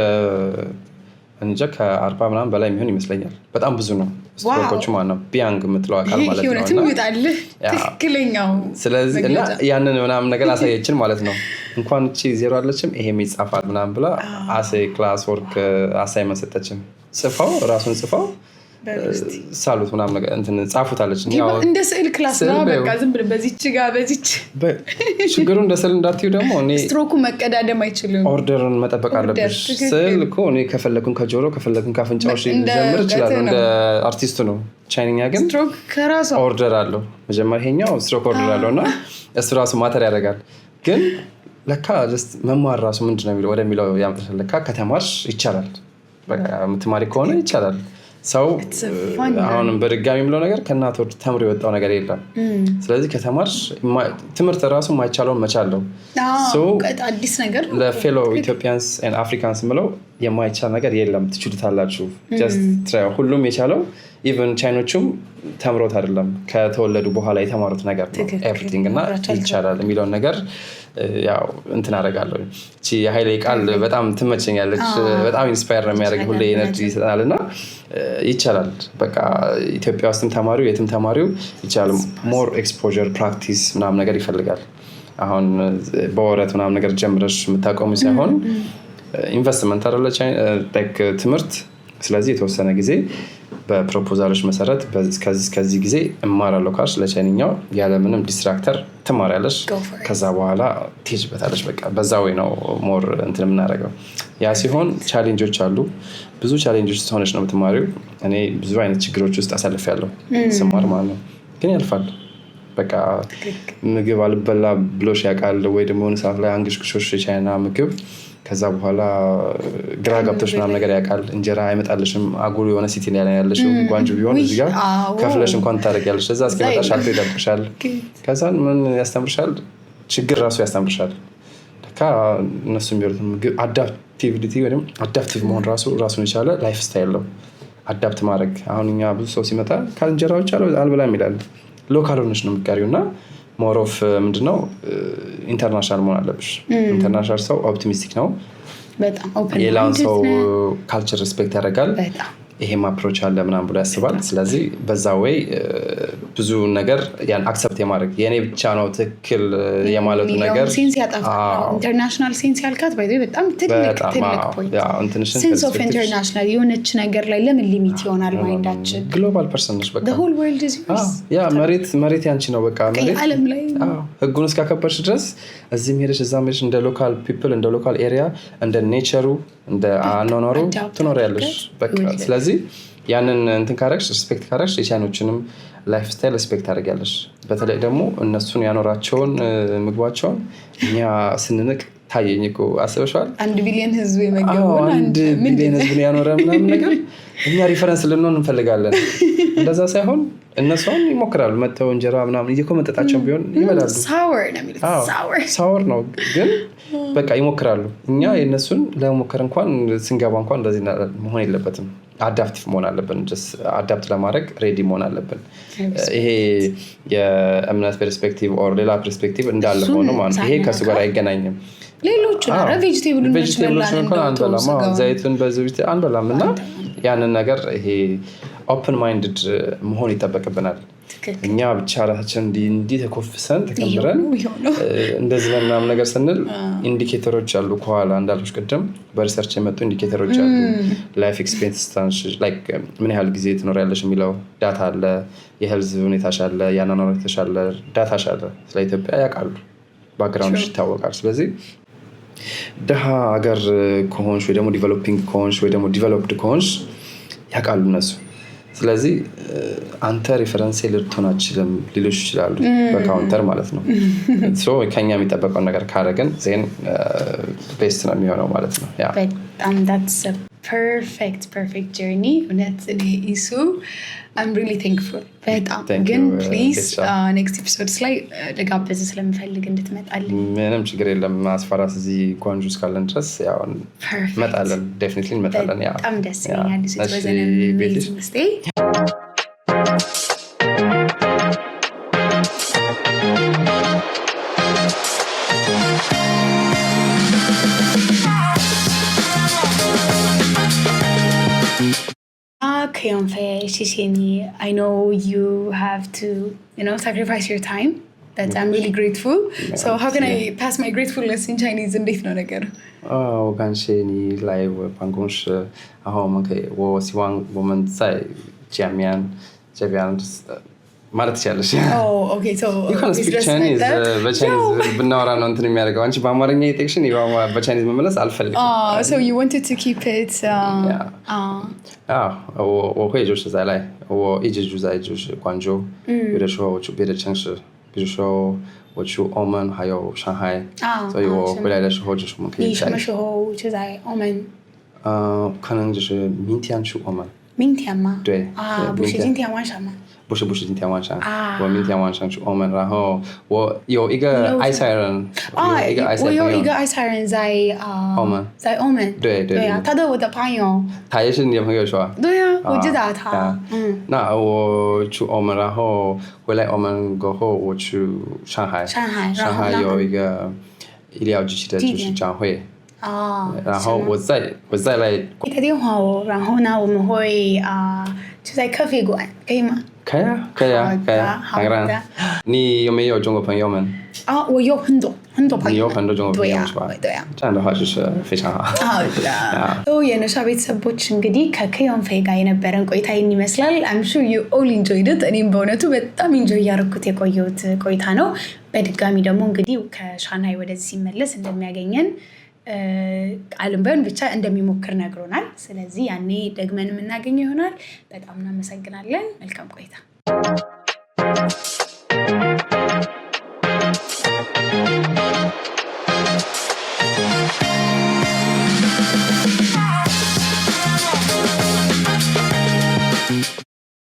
እንጃ ከ40 ምናምን በላይ የሚሆን ይመስለኛል። በጣም ብዙ ነው ስትሮኮቹ ማለት ነው። ቢያንግ የምትለው አካል ማለት ነው። ህይወትም ይወጣልህ ትክክለኛው። ስለዚህ እና ያንን ምናምን ነገር አሳየችን ማለት ነው። እንኳን እቺ ዜሮ አለችም ይሄም ይጻፋል ምናምን ብላ ክላስ ወርክ አሳይመንት ሰጠችን። ጽፈው ራሱን ጽፈው ሳሉት ምናምን ነገር እንትን ጻፉታለች። እንደ ስዕል ክላስ ነው በቃ ዝም ብለህ በዚች ጋር በዚች። ችግሩ እንደ ስዕል እንዳትዩ ደግሞ እኔ ስትሮኩ መቀዳደም አይችልም። ኦርደርን መጠበቅ አለብሽ። ስዕል እኮ እኔ ከፈለኩን ከጆሮ ከፈለኩን ካፍንጫዎች ጀምር ይችላል። እንደ አርቲስቱ ነው። ቻይንኛ ግን ስትሮክ ከራሱ ኦርደር አለው። መጀመሪያ ይሄኛው ስትሮክ ኦርደር አለውና እሱ ራሱ ማተር ያደርጋል። ግን ለካ መማር ራሱ ምንድነው የሚለው ወደሚለው ያምጥተል። ለካ ከተማርሽ ይቻላል። በቃ የምትማሪ ከሆነ ይቻላል። ሰው አሁንም በድጋሚ የምለው ነገር ከእናት ወር ተምሮ የወጣው ነገር የለም። ስለዚህ ከተማርሽ ትምህርት ራሱ የማይቻለውን መቻለው። አዲስ ነገር ለፌሎ ኢትዮጵያንስ ኤንድ አፍሪካንስ ምለው የማይቻል ነገር የለም። ትችሉታላችሁ። ሁሉም የቻለው ኢቨን ቻይኖቹም ተምሮት አይደለም ከተወለዱ በኋላ የተማሩት ነገር ነው ኤቭሪቲንግ እና ይቻላል የሚለውን ነገር ያው እንትን አደርጋለሁ። እቺ የኃይሌ ቃል በጣም ትመቸኛለች። በጣም ኢንስፓየር ነው የሚያደርግ። ሁሌ ኤነርጂ ይሰጣል እና ይቻላል። በቃ ኢትዮጵያ ውስጥም ተማሪው የትም ተማሪው ይቻላል። ሞር ኤክስፖዠር ፕራክቲስ ምናምን ነገር ይፈልጋል። አሁን በወረት ምናምን ነገር ጀምረሽ የምታቆሙ ሳይሆን ኢንቨስትመንት አይደለ ትምህርት። ስለዚህ የተወሰነ ጊዜ በፕሮፖዛሎች መሰረት ከዚህ ጊዜ እማራለሁ ካልሽ ለቻይንኛው ያለምንም ዲስትራክተር ትማሪያለሽ። ከዛ በኋላ ትሄጂበታለሽ። በቃ በዛ ወይ ነው ሞር እንትን የምናደርገው። ያ ሲሆን ቻሌንጆች አሉ። ብዙ ቻሌንጆች ሆነች ነው የምትማሪው። እኔ ብዙ አይነት ችግሮች ውስጥ አሳልፌያለሁ ስማር ማለት ነው። ግን ያልፋል። በቃ ምግብ አልበላ ብሎሽ ያውቃል ወይ ደግሞ ሰዓት ላይ አንግሽግሾሽ የቻይና ምግብ ከዛ በኋላ ግራ ገብቶሽ ምናምን ነገር ያውቃል። እንጀራ አይመጣልሽም። አጉል የሆነ ሲቲ ላይ ያለሽው ጓንጁ ቢሆን እዚህ ጋር ከፍለሽ እንኳን ታደርጊያለሽ። እዛ እስኪመጣሽ አልፎ ይደብቅሻል። ከዛ ምን ያስተምርሻል? ችግር ራሱ ያስተምርሻል። ለካ እነሱ የሚሉት ምግብ አዳፕቲቪቲ ወይም አዳፕቲቭ መሆን ራሱን የቻለ ላይፍ ስታይል ነው። አዳፕት ማድረግ። አሁን እኛ ብዙ ሰው ሲመጣ ከእንጀራዎች አልበላም ይላል። ሎካል ሆነሽ ነው የምትቀሪው እና ሞሮፍ ምንድነው ኢንተርናሽናል መሆን አለብሽ። ኢንተርናሽናል ሰው ኦፕቲሚስቲክ ነው። የሌላውን ሰው ካልቸር ሪስፔክት ያደርጋል። ይሄም አፕሮች አለ ምናምን ብሎ ያስባል። ስለዚህ በዛ ወይ ብዙ ነገር ያን አክሰፕት የማድረግ የኔ ብቻ ነው ትክክል የማለቱ ነገር ኢንተርናሽናል ሴንስ ያልካት ባይዘ በጣም ትልቅ ፖይንት። ሴንስ ኦፍ ኢንተርናሽናል የሆነች ነገር ላይ ለምን ሊሚት ይሆናል? ማይንዳችን ግሎባል ፐርሰን ነች። በቃ the whole world is yours። ያ መሬት ያንቺ ነው። በቃ መሬት ዓለም ላይ ህጉን እስካከበርሽ ድረስ እዚህም ሄደሽ እዛም ሄደሽ እንደ ሎካል ፒፕል እንደ ሎካል ኤሪያ እንደ ኔቸሩ እንደ አኗኗሩ ትኖሪያለሽ። በቃ ስለዚህ ያንን እንትን ካረግሽ ሪስፔክት ካረግሽ የቻይኖችንም ላይፍ ስታይል ሪስፔክት ታደርጊያለሽ። በተለይ ደግሞ እነሱን ያኖራቸውን ምግባቸውን እኛ ስንንቅ ታየኝ እኮ አስበሽዋል። 1 ቢሊዮን ህዝብ የመገበውን 1 ቢሊዮን ህዝብ ያኖረ ምናምን ነገር እኛ ሪፈረንስ ልንሆን እንፈልጋለን። እንደዛ ሳይሆን እነሱን ይሞክራሉ። መተው እንጀራ ምናምን እየኮመጠጣቸው ቢሆን ይበላሉ። ሳወር ነው ግን በቃ ይሞክራሉ። እኛ የነሱን ለመሞከር እንኳን ስንገባ እንኳን እንደዚህ መሆን የለበትም። አዳፕቲቭ መሆን አለብን። አዳፕት ለማድረግ ሬዲ መሆን አለብን። ይሄ የእምነት ፐርስፔክቲቭ ኦር ሌላ ፐርስፔክቲቭ እንዳለ ሆኖ ማለት ይሄ ከሱ ጋር አይገናኝም። ሌሎቹ ቬጂቴብሎች እንኳን አንበላም። ዘይቱን በዚህ አንበላም እና ያንን ነገር ይሄ ኦፕን ማይንድድ መሆን ይጠበቅብናል። እኛ ብቻ ራሳችን እንዲህ ተኮፍሰን ተከምረን እንደዚህ ምናምን ነገር ስንል ኢንዲኬተሮች አሉ ከኋላ እንዳልኩሽ ቅድም በሪሰርች የመጡ ኢንዲኬተሮች አሉ። ላይፍ ኤክስፔክታንሲ ላይክ ምን ያህል ጊዜ ትኖሪያለሽ የሚለው ዳታ አለ። የሄልዝ ሁኔታሽ አለ። የአኗኗር ሁኔታሽ አለ። ዳታሽ አለ። ስለ ኢትዮጵያ ያውቃሉ። ባክግራውንድሽ ይታወቃል። ስለዚህ ደሃ ሀገር ከሆንሽ ወይ ደግሞ ዲቨሎፒንግ ከሆንሽ ወይ ደግሞ ዲቨሎፕድ ከሆንሽ ያውቃሉ እነሱ። ስለዚህ አንተ ሪፈረንስ ልትሆን አትችልም ሊሉሽ ይችላሉ። በካውንተር ማለት ነው። ከኛ የሚጠበቀውን ነገር ካደረግን ዜን ቤስት ነው የሚሆነው ማለት ነው። በጣም that's a perfect journey። እውነት እኔ ኢሱ I'm really thankful። በጣም ግን ፕሊዝ ኔክስት ኤፒሶድስ ላይ ለጋበዝ ስለምፈልግ እንድትመጣልን። ምንም ችግር የለም። አስፈራስ እዚህ ጓንጁ እስካለን ድረስ ያው እንመጣለን። ዴፊኒትሊ እንመጣለን። ያው በጣም ደስ ይለኛል። እዚህ ተወዘነ Kayonfe, Shishini, I know you have to, sacrifice your time, but I'm really grateful. So how can I pass my gratefulness in Chinese? 我感谢你来我办公室，然后我希望我们再见面，这边ማለት ትችያለሽ okay, so you can speak Chinese በቻይኒዝ ብናወራ ነው እንትን የሚያደርገው አንቺ በአማርኛ የጠቅሽን በቻይኒዝ መመለስ አልፈልግም so you wanted to keep it 我会就是在来我一直住在就是广州有的时候我去别的城市比如说我去澳门还有上海所以我回来的时候就是我们可以你什么时候就在澳门可能就是明天去澳门明天吗对不是今天晚上吗不是今天晚上我明天晚上去澳门然后我有一个爱菜人我有一个爱菜人在澳门对他的我的朋友他也是你的朋友是吧对啊我知道他那我去澳门然后回来澳门过后我去上海有一个医疗机器的就是展会然后我再来一个电话然后呢我们会就在咖啡馆可以吗可以啊当然你有没有中国朋友们我有很多朋友你有很多中国朋友是吧对啊这样的话就是非常好የነሻ ቤተሰቦች እንግዲህ ከከዮንፌ ጋር የነበረን ቆይታ ይመስላል I'm sure you all enjoyed it እኔም በእውነቱ በጣም ኢንጆይ ያደረኩት የቆየሁት ቆይታ ነው በድጋሚ ደግሞ እንግዲህ ከሻንሃይ ወደዚህ ሲመለስ እንደሚያገኘን ቃልም ባይሆን ብቻ እንደሚሞክር ነግሮናል ስለዚህ ያኔ ደግመን የምናገኘው ይሆናል በጣም እናመሰግናለን መልካም ቆይታ